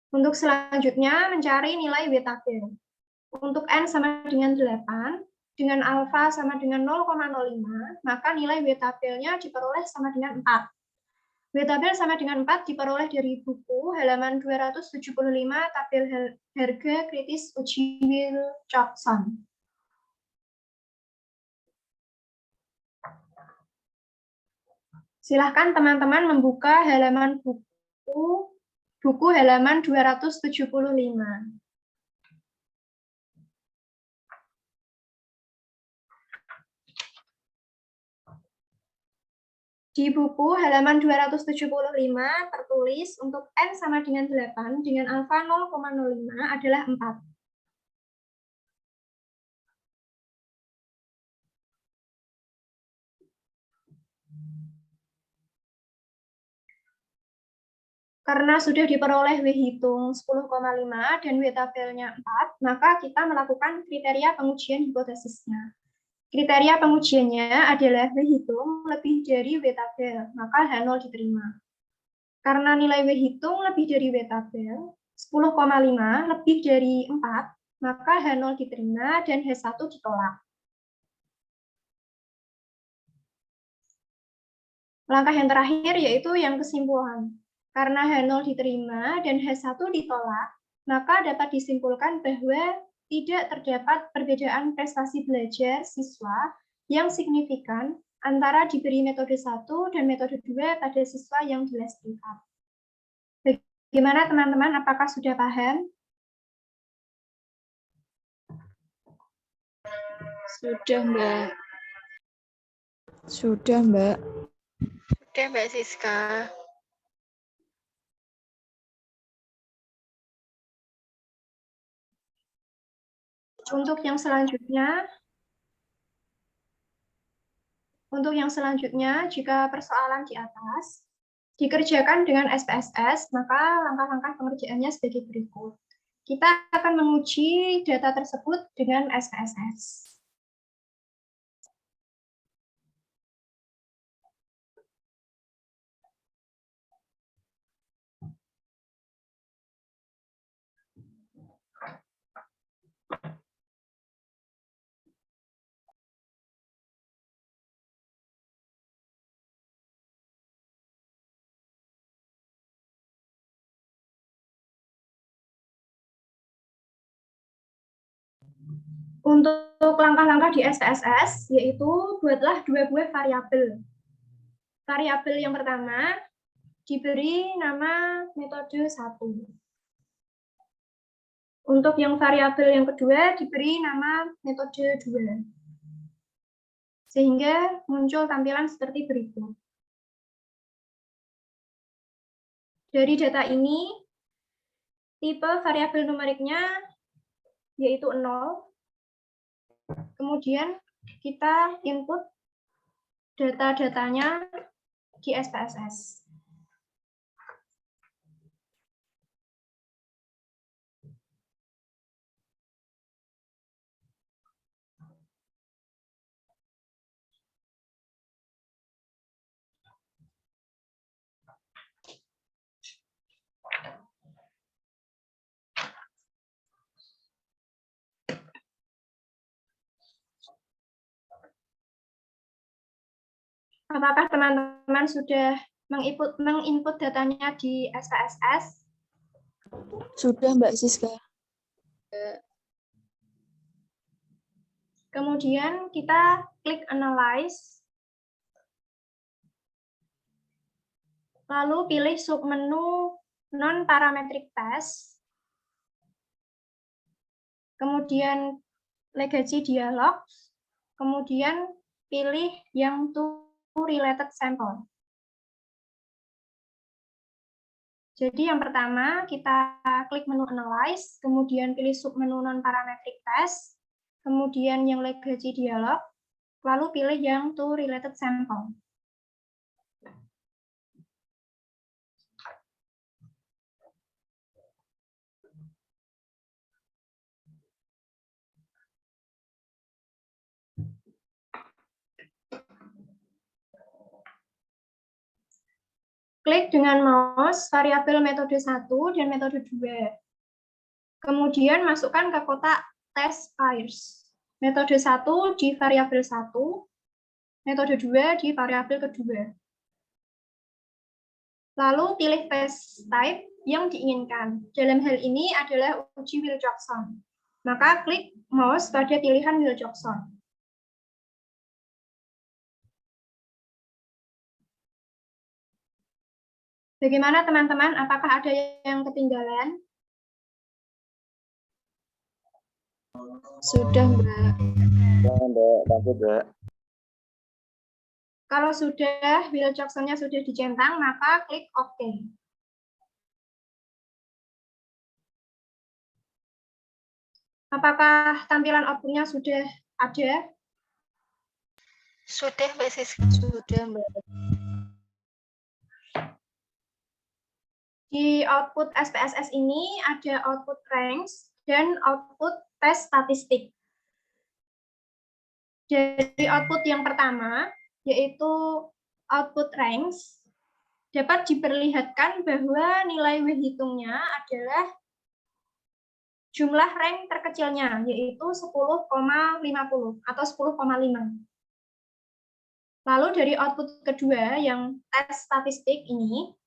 Untuk selanjutnya mencari nilai W tabel. Untuk N sama dengan 8, dengan alfa sama dengan 0,05, maka nilai W tabelnya diperoleh sama dengan 4. W tabel sama dengan 4 diperoleh dari buku halaman 275 tabel harga kritis uji Wilcoxon. Silahkan teman-teman membuka halaman buku halaman 275. Di buku halaman 275 tertulis untuk N sama dengan 8 dengan alfa 0,05 adalah 4. Karena sudah diperoleh W hitung 10,5 dan W tabelnya 4, maka kita melakukan kriteria pengujian hipotesisnya. Kriteria pengujiannya adalah W hitung lebih dari W tabel, maka H0 diterima. Karena nilai W hitung lebih dari W tabel, 10,5 lebih dari 4, maka H0 diterima dan H1 ditolak. Langkah yang terakhir yaitu yang kesimpulan. Karena H0 diterima dan H1 ditolak, maka dapat disimpulkan bahwa tidak terdapat perbedaan prestasi belajar siswa yang signifikan antara diberi metode 1 dan metode 2 pada siswa yang di les privat. Bagaimana teman-teman, apakah sudah paham? Sudah, Mbak. Sudah, Mbak. Oke, Mbak Siska. Untuk yang selanjutnya, jika persoalan di atas dikerjakan dengan SPSS, maka langkah-langkah pengerjaannya sebagai berikut. Kita akan menguji data tersebut dengan SPSS. Untuk langkah-langkah di SPSS, yaitu buatlah 2 buah variabel. Variabel yang pertama diberi nama metode 1. Untuk yang variabel yang kedua diberi nama metode 2. Sehingga muncul tampilan seperti berikut. Dari data ini, tipe variabel numeriknya yaitu 0. Kemudian kita input data-datanya di SPSS. Apakah teman-teman sudah menginput datanya di SPSS? Sudah Mbak Siska. Kemudian kita klik Analyze. Lalu pilih submenu Non-Parametric Test. Kemudian Legacy Dialog. Kemudian pilih yang to related sample. Jadi yang pertama kita klik menu Analyze, kemudian pilih submenu Non-Parametric Test, kemudian yang Legacy Dialog, lalu pilih yang to related sample. Klik dengan mouse variabel metode 1 dan metode 2. Kemudian masukkan ke kotak test pairs. Metode 1 di variabel 1, metode 2 di variabel kedua. Lalu pilih test type yang diinginkan. Dalam hal ini adalah uji Wilcoxon. Maka klik mouse pada pilihan Wilcoxon. Bagaimana teman-teman? Apakah ada yang ketinggalan? Sudah Mbak. Ya, Mbak. Lanjut, Mbak. Kalau sudah, Wilcoxon-nya sudah dicentang, maka klik OK. Apakah tampilan output-nya sudah ada? Sudah Mbak Siska. Sudah Mbak. Di output SPSS ini ada output ranks dan output tes statistik. Jadi output yang pertama, yaitu output ranks, dapat diperlihatkan bahwa nilai W hitungnya adalah jumlah rank terkecilnya, yaitu 10,50 atau 10,5. Lalu dari output kedua, yang tes statistik ini,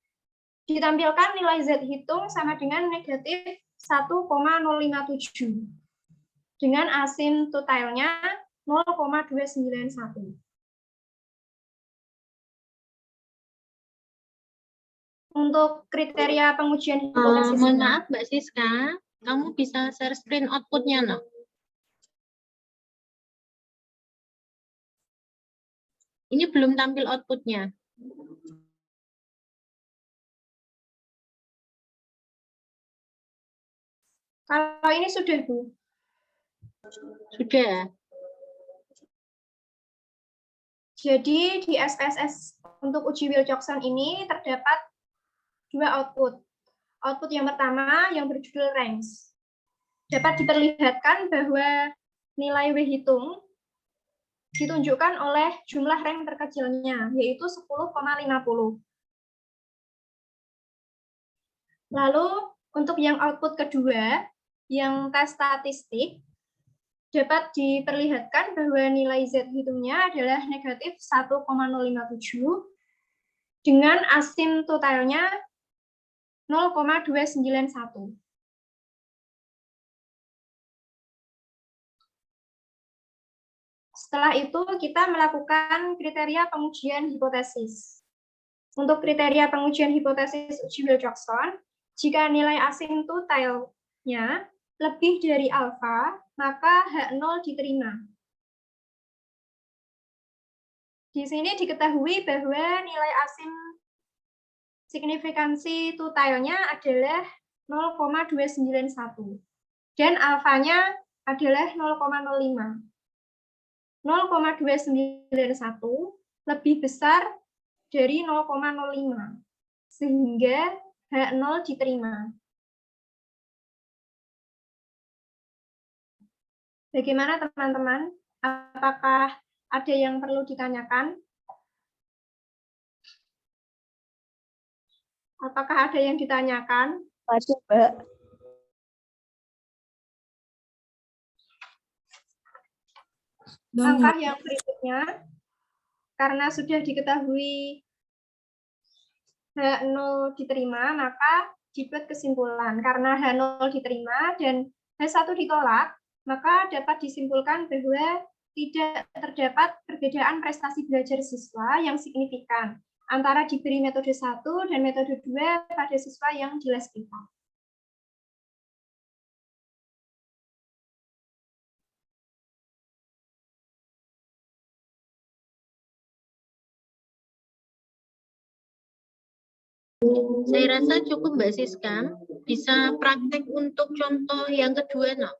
ditampilkan nilai Z hitung sama dengan negatif 1,057 dengan asymptotalnya 0,291. Untuk kriteria pengujian hipotesis. Mohon maaf Mbak Siska, kamu bisa share screen outputnya, no? Ini belum tampil outputnya. Kalau ini sudah, Bu. Sudah. Jadi di SPSS untuk uji Wilcoxon ini terdapat dua output. Output yang pertama yang berjudul ranks. Dapat diperlihatkan bahwa nilai W hitung ditunjukkan oleh jumlah rank terkecilnya, yaitu 10,50. Lalu untuk yang output kedua, yang tes statistik, dapat diperlihatkan bahwa nilai Z hitungnya adalah negatif 1,057 dengan asymptotalnya 0,291. Setelah itu kita melakukan kriteria pengujian hipotesis. Untuk kriteria pengujian hipotesis uji Wilcoxon, jika nilai asymptotalnya lebih dari alfa, maka H0 diterima. Di sini diketahui bahwa nilai signifikansi totalnya adalah 0,291 dan alfanya adalah 0,05. 0,291 lebih besar dari 0,05 sehingga H0 diterima. Bagaimana teman-teman? Apakah ada yang perlu ditanyakan? Apakah ada yang ditanyakan? Ada Mbak. Langkah yang berikutnya, karena sudah diketahui H0 diterima, maka dibuat kesimpulan. Karena H0 diterima dan H1 ditolak, maka dapat disimpulkan bahwa tidak terdapat perbedaan prestasi belajar siswa yang signifikan antara diberi metode 1 dan metode 2 pada siswa yang jelas privat. Saya rasa cukup Mbak Siska. Bisa praktek untuk contoh yang kedua, no?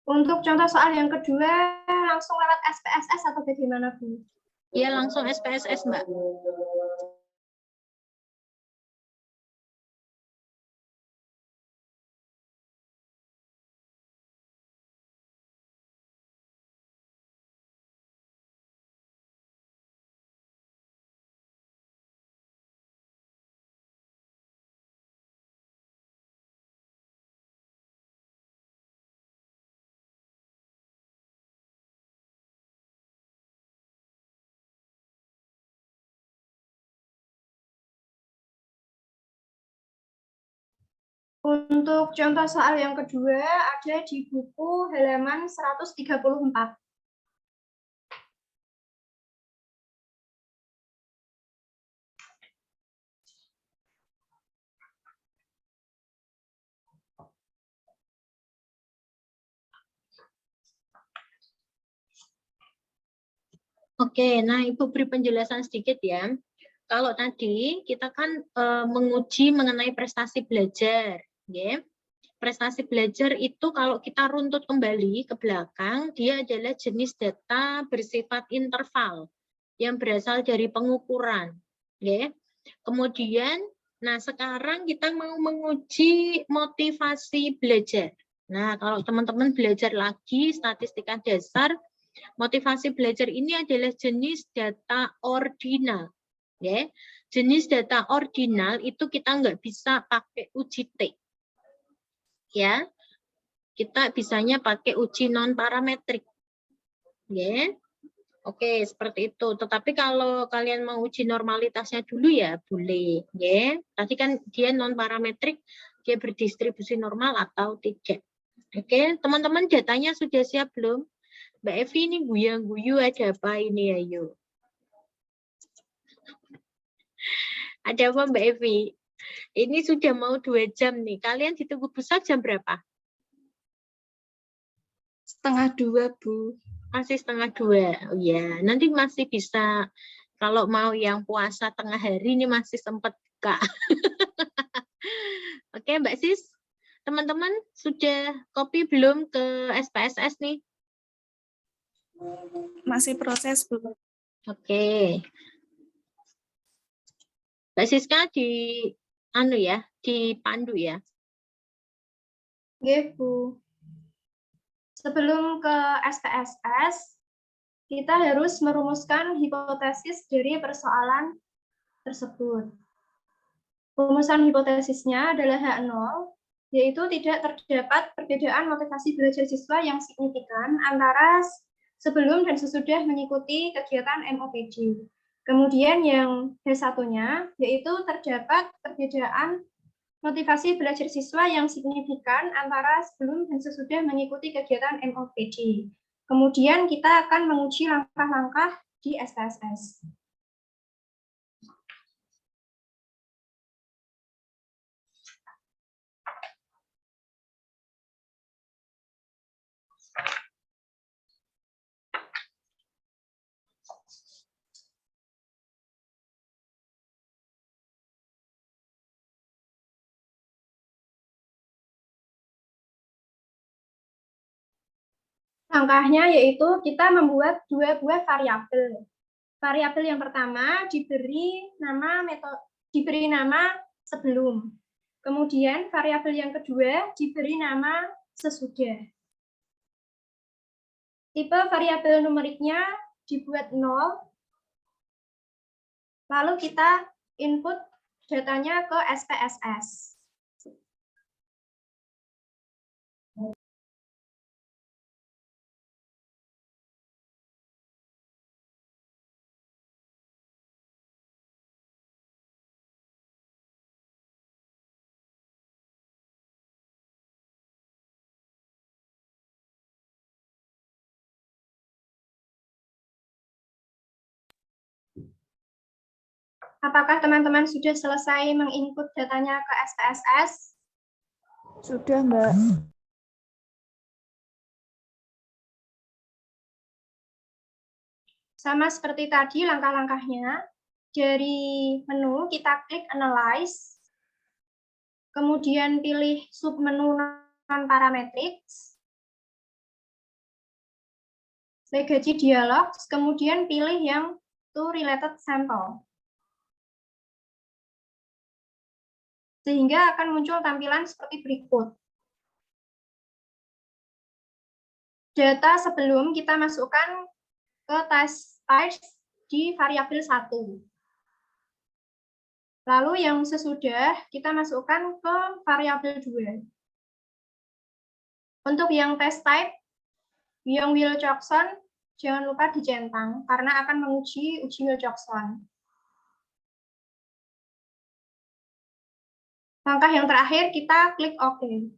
Untuk contoh soal yang kedua, langsung lewat SPSS atau bagaimana, Bu? Ya, langsung SPSS, Mbak. Untuk contoh soal yang kedua ada di buku halaman 134. Oke, nah Ibu beri penjelasan sedikit ya. Kalau tadi kita kan menguji mengenai prestasi belajar, ya. Prestasi belajar itu kalau kita runtut kembali ke belakang, dia adalah jenis data bersifat interval yang berasal dari pengukuran, ya. Kemudian, nah sekarang kita mau menguji motivasi belajar. Nah, kalau teman-teman belajar lagi statistika dasar, motivasi belajar ini adalah jenis data ordinal. Ya. Jenis data ordinal itu kita nggak bisa pakai uji T. Ya. Kita bisanya pakai uji non-parametrik. Ya. Oke, seperti itu. Tetapi kalau kalian mau uji normalitasnya dulu ya boleh. Ya. Tadi kan dia non-parametrik, dia berdistribusi normal atau tidak. Oke, teman-teman datanya sudah siap belum? Mbak Evi ini guyang-guyu ada apa ini ayo? Ada apa Mbak Evi? Ini sudah mau 2 jam nih. Kalian ditunggu pusat jam berapa? 1:30, Bu. Masih 1:30. Oh ya, nanti masih bisa. Kalau mau yang puasa tengah hari ini masih sempat Kak. Oke Mbak Sis, teman-teman sudah copy belum ke SPSS nih? Masih proses, Bu. Oke. Mbak Siska dipandu ya. Oke, Bu. Sebelum ke SPSS, kita harus merumuskan hipotesis dari persoalan tersebut. Rumusan hipotesisnya adalah H0, yaitu tidak terdapat perbedaan motivasi belajar siswa yang signifikan antara sebelum dan sesudah mengikuti kegiatan MOPD. Kemudian yang H1-nya, yaitu terdapat perbedaan motivasi belajar siswa yang signifikan antara sebelum dan sesudah mengikuti kegiatan MOPD. Kemudian kita akan menguji langkah-langkah di SPSS. Langkahnya yaitu kita membuat 2 buah variabel. Variabel yang pertama diberi nama sebelum. Kemudian variabel yang kedua diberi nama sesudah. Tipe variabel numeriknya dibuat 0. Lalu kita input datanya ke SPSS. Apakah teman-teman sudah selesai menginput datanya ke SPSS? Sudah, Mbak. Sama seperti tadi langkah-langkahnya, dari menu kita klik Analyze, kemudian pilih submenu non-parametrics, legacy dialogs, kemudian pilih yang to related sample. Sehingga akan muncul tampilan seperti berikut. Data sebelum kita masukkan ke test types di variabel 1. Lalu yang sesudah kita masukkan ke variabel 2. Untuk yang test type, yang Wilcoxon, jangan lupa dicentang, karena akan menguji uji Wilcoxon. Langkah yang terakhir, kita klik OK.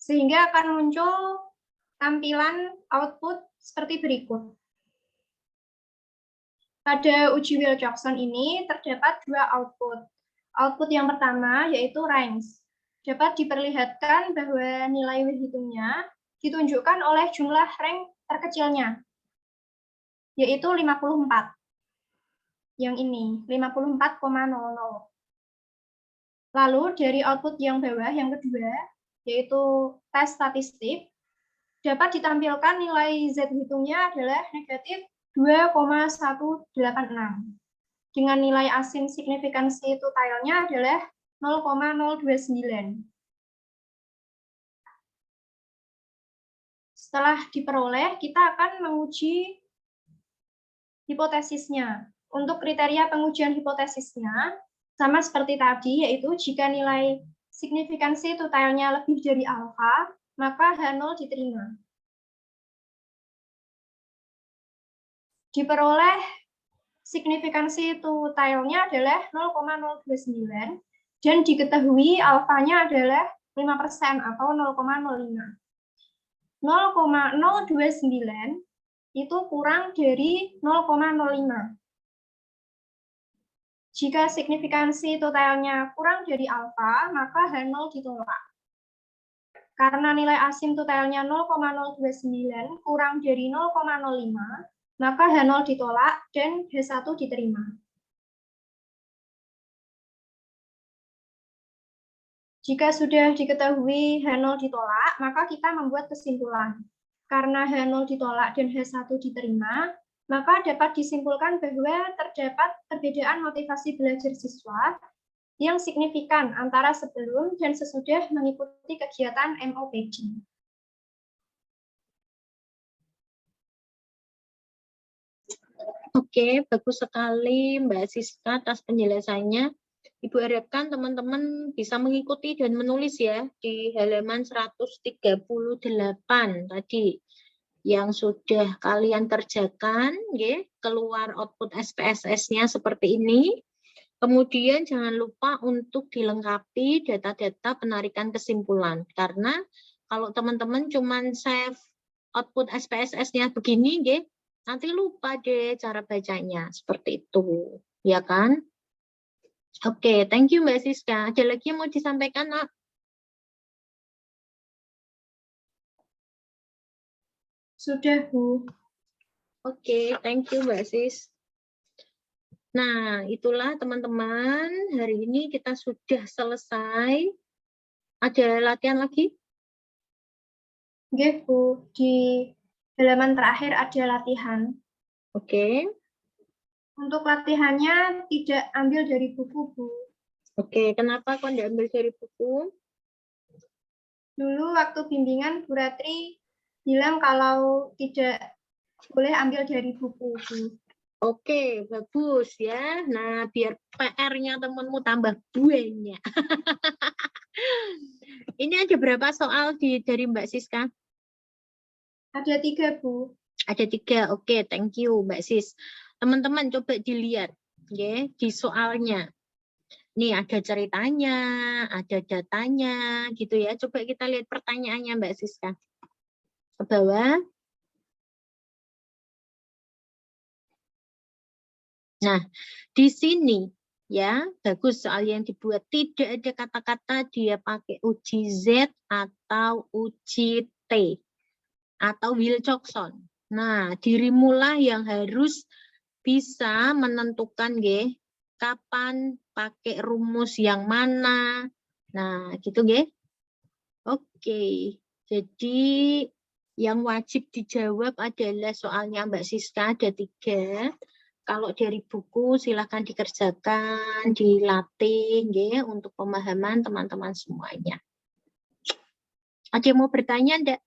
Sehingga akan muncul tampilan output seperti berikut. Pada uji Wilcoxon ini terdapat dua output. Output yang pertama yaitu range. Dapat diperlihatkan bahwa nilai hitungnya ditunjukkan oleh jumlah rank terkecilnya, yaitu 54. Yang ini, 54,00. Lalu dari output yang bawah, yang kedua, yaitu tes statistik, dapat ditampilkan nilai Z hitungnya adalah negatif 2,186. Dengan nilai asin signifikansi totalnya adalah 0,029. Setelah diperoleh, kita akan menguji hipotesisnya. Untuk kriteria pengujian hipotesisnya, sama seperti tadi, yaitu jika nilai signifikansi totalnya lebih dari alfa, maka H0 diterima. Diperoleh signifikansi totalnya adalah 0,029 dan diketahui alfanya adalah 5% atau 0,05. 0,029 itu kurang dari 0,05. Jika signifikansi totalnya kurang dari alfa, maka H0 ditolak. Karena nilai asin totalnya 0,029 kurang dari 0,05, maka H0 ditolak dan H1 diterima. Jika sudah diketahui H0 ditolak, maka kita membuat kesimpulan. Karena H0 ditolak dan H1 diterima, maka dapat disimpulkan bahwa terdapat perbedaan motivasi belajar siswa yang signifikan antara sebelum dan sesudah mengikuti kegiatan MOPD. Oke, bagus sekali Mbak Siska atas penjelasannya. Ibu harapkan teman-teman bisa mengikuti dan menulis ya di halaman 138 tadi yang sudah kalian kerjakan, ya, keluar output SPSS-nya seperti ini. Kemudian jangan lupa untuk dilengkapi data-data penarikan kesimpulan, karena kalau teman-teman cuman save output SPSS-nya begini, ya, nanti lupa deh cara bacanya, seperti itu, ya kan? Oke, thank you Mbak Siska. Ada lagi yang mau disampaikan, Nak? Sudah, Bu. Oke, thank you Mbak Sis. Nah, itulah teman-teman, hari ini kita sudah selesai. Ada latihan lagi? Oke, Bu. Di halaman terakhir ada latihan. Oke. Untuk latihannya tidak ambil dari buku, Bu. Oke, kenapa kok tidak ambil dari buku? Dulu waktu bimbingan Bu Ratri bilang kalau tidak boleh ambil dari buku, Bu. Oke, bagus ya. Nah, biar PR-nya temanmu tambah banyak. Ini ada berapa soal dari Mbak Siska? Ada 3, Bu. Ada 3. Oke, thank you Mbak Sis. Teman-teman coba dilihat ya di soalnya. Nih ada ceritanya, ada datanya gitu ya. Coba kita lihat pertanyaannya Mbak Siska. Ke bawah. Nah, di sini ya, bagus soal yang dibuat. Tidak ada kata-kata dia pakai uji Z atau uji T atau Wilcoxon. Nah, dirimulah yang harus bisa menentukan kapan pakai rumus yang mana. Nah, gitu Oke. Jadi yang wajib dijawab adalah soalnya Mbak Siska ada 3. Kalau dari buku silahkan dikerjakan, dilatih untuk pemahaman teman-teman semuanya. Ada yang mau bertanya enggak?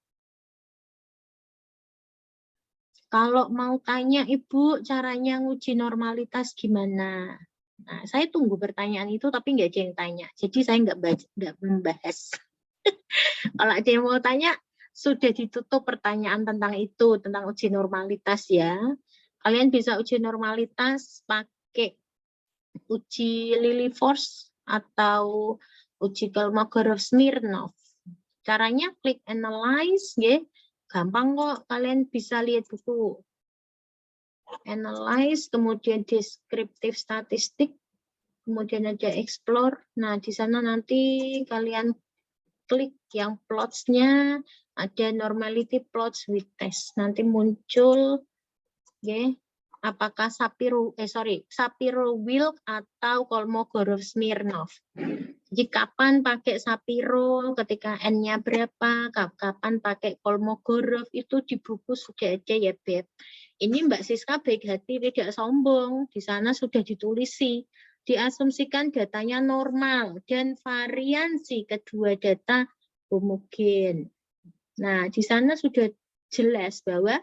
Kalau mau tanya Ibu, caranya nguji normalitas gimana? Nah, saya tunggu pertanyaan itu, tapi nggak ada yang tanya. Jadi saya nggak membahas. Kalau ada yang mau tanya, sudah ditutup pertanyaan tentang itu, tentang uji normalitas ya. Kalian bisa uji normalitas pakai uji Lily-Force atau uji Kolmogorov-Smirnov. Caranya klik analyze, gampang kok, kalian bisa lihat buku. Analyze, kemudian descriptive statistik, kemudian ada explore. Nah, di sana nanti kalian klik yang plots-nya, ada normality plots with test. Nanti muncul apakah Shapiro-Wilk atau Kolmogorov-Smirnov. Jadi kapan pakai Shapiro, ketika N-nya berapa, kapan pakai Kolmogorov, itu di buku sudah ada ya, Beb. Ini Mbak Siska baik hati, tidak sombong. Di sana sudah ditulisi. Diasumsikan datanya normal dan variansi kedua data homogen. Nah, di sana sudah jelas bahwa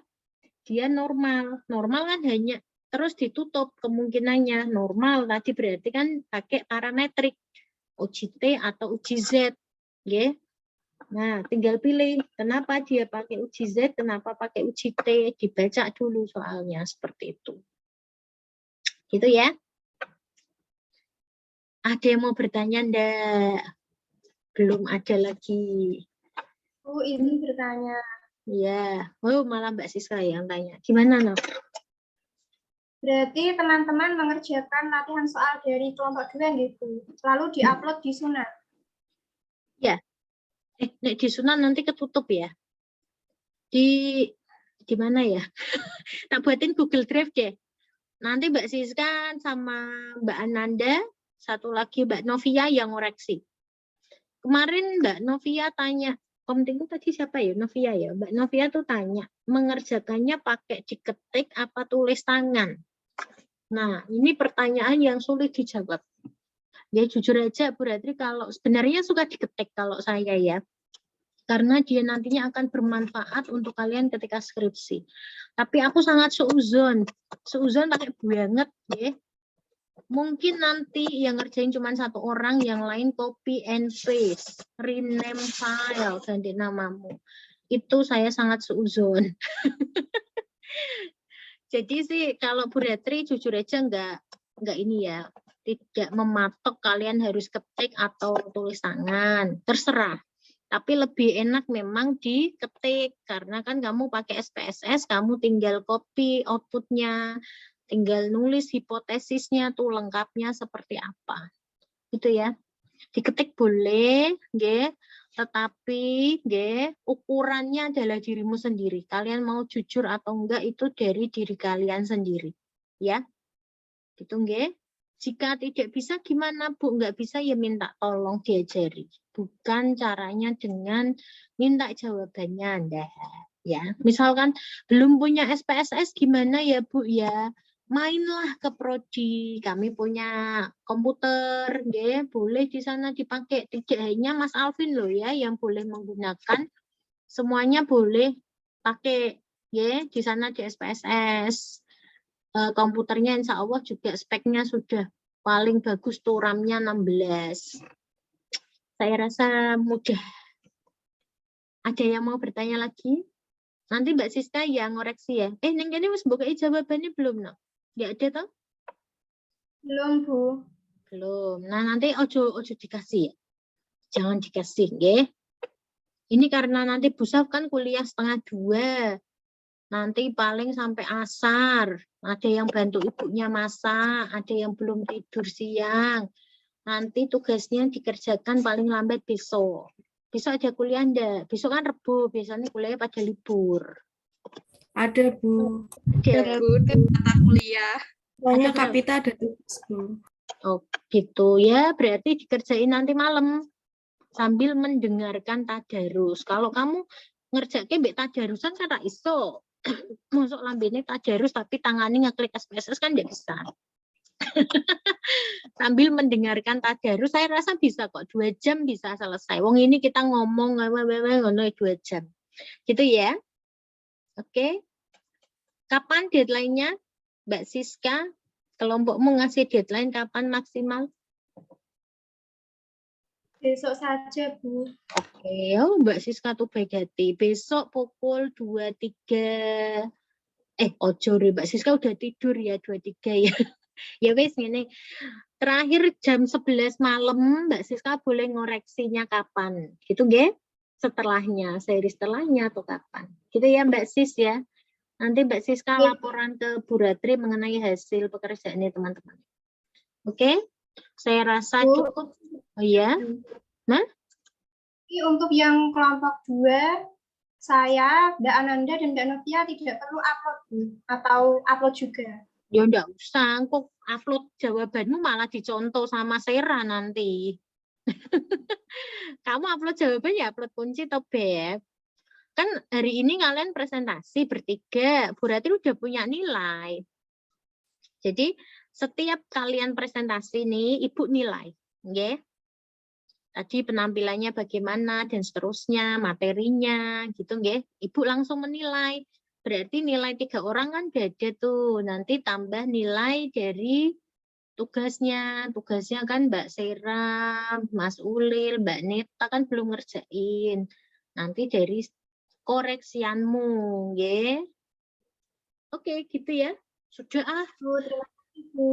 dia normal. Normal kan hanya terus ditutup kemungkinannya. Normal tadi berarti kan pakai parametrik. Uji T atau uji Z. Nah, tinggal pilih kenapa dia pakai uji Z, kenapa pakai uji T. Dibaca dulu soalnya seperti itu. Gitu ya. Ada yang mau bertanya enggak? Belum ada lagi. Bu, ini bertanya. Ya, malah Mbak Siska yang tanya. Gimana, Nok? Berarti teman-teman mengerjakan latihan soal dari kelompok 2 gitu, lalu diupload di Sunan. Ya. Di Sunan nanti ketutup ya. Di mana ya? Tak buatin Google Drive deh. Nanti Mbak Siska sama Mbak Ananda, satu lagi Mbak Novia yang ngoreksi. Kemarin Mbak Novia tanya, komtingku tadi siapa ya? Novia ya. Mbak Novia tuh tanya, mengerjakannya pakai diketik apa tulis tangan? Nah, ini pertanyaan yang sulit dijawab. Ya jujur aja Bu Ratri, kalau sebenarnya suka diketik kalau saya ya. Karena dia nantinya akan bermanfaat untuk kalian ketika skripsi. Tapi aku sangat seuzon pakai banget ya. Mungkin nanti yang ngerjain cuma 1 orang, yang lain copy and paste, rename file, ganti namamu. Itu saya sangat seuzon. Jadi sih kalau Bu Ratri jujur aja enggak ini ya, tidak mematok kalian harus ketik atau tulis tangan, terserah. Tapi lebih enak memang diketik karena kan kamu pakai SPSS, kamu tinggal copy outputnya, tinggal nulis hipotesisnya tuh lengkapnya seperti apa, gitu ya. Diketik boleh, tetapi ukurannya adalah dirimu sendiri. Kalian mau jujur atau enggak itu dari diri kalian sendiri, ya. Gitu Jika tidak bisa gimana Bu? Enggak bisa ya minta tolong diajari. Bukan caranya dengan minta jawabannya Anda, ya. Misalkan belum punya SPSS gimana ya Bu ya? Mainlah ke prodi, kami punya komputer, boleh di sana dipakai. Tidak hanya Mas Alvin loh ya yang boleh menggunakan, semuanya boleh pakai, di sana di SPSS. Komputernya insya Allah juga speknya sudah paling bagus tuh, RAM-nya 16. Saya rasa mudah. Ada yang mau bertanya lagi? Nanti Mbak Siska yang ngoreksi ya. Neng ini wis buka jawabannya belum, no? Nggak ada toh? Belum, Bu. Belum. Nah, nanti ojo dikasih ya. Jangan dikasih, nggih. Ini karena nanti Bu Saf kan kuliah 1:30. Nanti paling sampai asar. Ada yang bantu ibunya masak, ada yang belum tidur siang. Nanti tugasnya dikerjakan paling lambat besok. Besok ada kuliah enggak? Besok kan Rebo, biasanya kuliah pada libur. Ada, Bu. Ada. Bu, mata kuliah. Soalnya Ada, Kak Pita ada tugas, Bu. Oh, gitu ya. Berarti dikerjain nanti malam sambil mendengarkan tadarus. Kalau kamu ngerjain mbek tadarusan kan ra iso. Masuk lambene tadarus tapi tangannya ngeklik SPSS kan enggak bisa. Sambil mendengarkan tadarus saya rasa bisa kok 2 jam bisa selesai. Wong ini kita ngomong ngono 2 jam. Gitu ya. Oke. Kapan deadline-nya? Mbak Siska, kelompokmu ngasih deadline kapan maksimal? Besok saja, Bu. Oke, oh, Mbak Siska tuh baik hati. Besok pukul 23. Ojo Mbak Siska udah tidur ya 23 ya. Ya wes ini. Terakhir jam 11 malam Mbak Siska boleh ngoreksinya kapan. Gitu nggih? Setelahnya, seri setelahnya atau kapan. Gitu ya Mbak Sis ya. Nanti Mbak Siska laporan ke Bu Ratri mengenai hasil pekerjaannya teman-teman. Oke? Saya rasa Bu. cukup. Oh iya? Nah? Ini untuk yang kelompok 2, saya, Mbak Ananda, dan Mbak Novia tidak perlu upload, Bu. Atau upload juga. Ya enggak usah, kok upload jawabanmu malah dicontoh sama Sera nanti. Kamu upload jawaban ya upload kunci atau Beb. Kan hari ini kalian presentasi bertiga, Bu Ratri udah punya nilai. Jadi setiap kalian presentasi nih, Ibu nilai. Nggih. Tadi penampilannya bagaimana dan seterusnya, materinya gitu nggih. Ibu langsung menilai. Berarti nilai 3 orang kan beda tuh. Nanti tambah nilai dari tugasnya. Tugasnya kan Mbak Sera, Mas Ulil, Mbak Neta kan belum ngerjain. Nanti dari koreksianmu, nggih. Oke, gitu ya. Sudah Bu, terima kasih, Bu.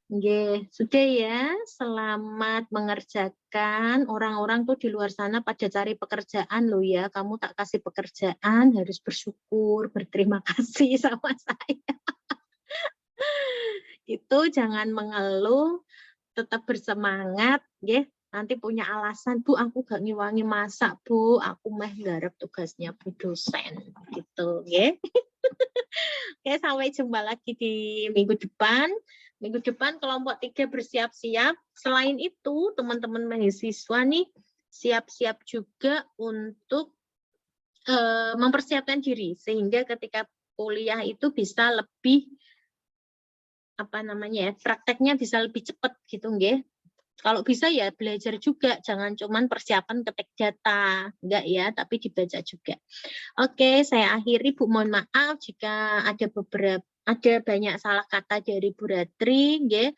Nggih, sudah ya. Selamat mengerjakan. Orang-orang tuh di luar sana pada cari pekerjaan loh ya. Kamu tak kasih pekerjaan, harus bersyukur, berterima kasih sama saya. Itu jangan mengeluh, tetap bersemangat, nggih. Nanti punya alasan, Bu, aku gak ngiwangi masak, Bu. Aku meh nggarap tugasnya Bu dosen. Gitu, nggih. Oke, sampai jumpa lagi di minggu depan. Minggu depan kelompok 3 bersiap-siap. Selain itu, teman-teman mahasiswa nih siap-siap juga untuk mempersiapkan diri sehingga ketika kuliah itu bisa lebih prakteknya bisa lebih cepat gitu nggih. Kalau bisa ya belajar juga, jangan cuman persiapan ketik data, enggak ya, tapi dibaca juga. Oke, saya akhiri Bu, mohon maaf jika ada banyak salah kata dari Bu Ratri, nggih.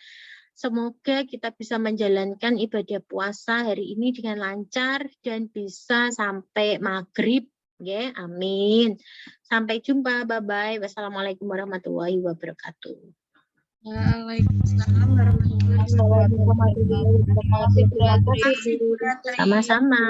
Semoga kita bisa menjalankan ibadah puasa hari ini dengan lancar dan bisa sampai maghrib, nggih. Amin. Sampai jumpa, bye-bye. Wassalamualaikum warahmatullahi wabarakatuh. Waalaikumsalam warahmatullahi wabarakatuh. Terima kasih, Bu Ratri. Sama-sama.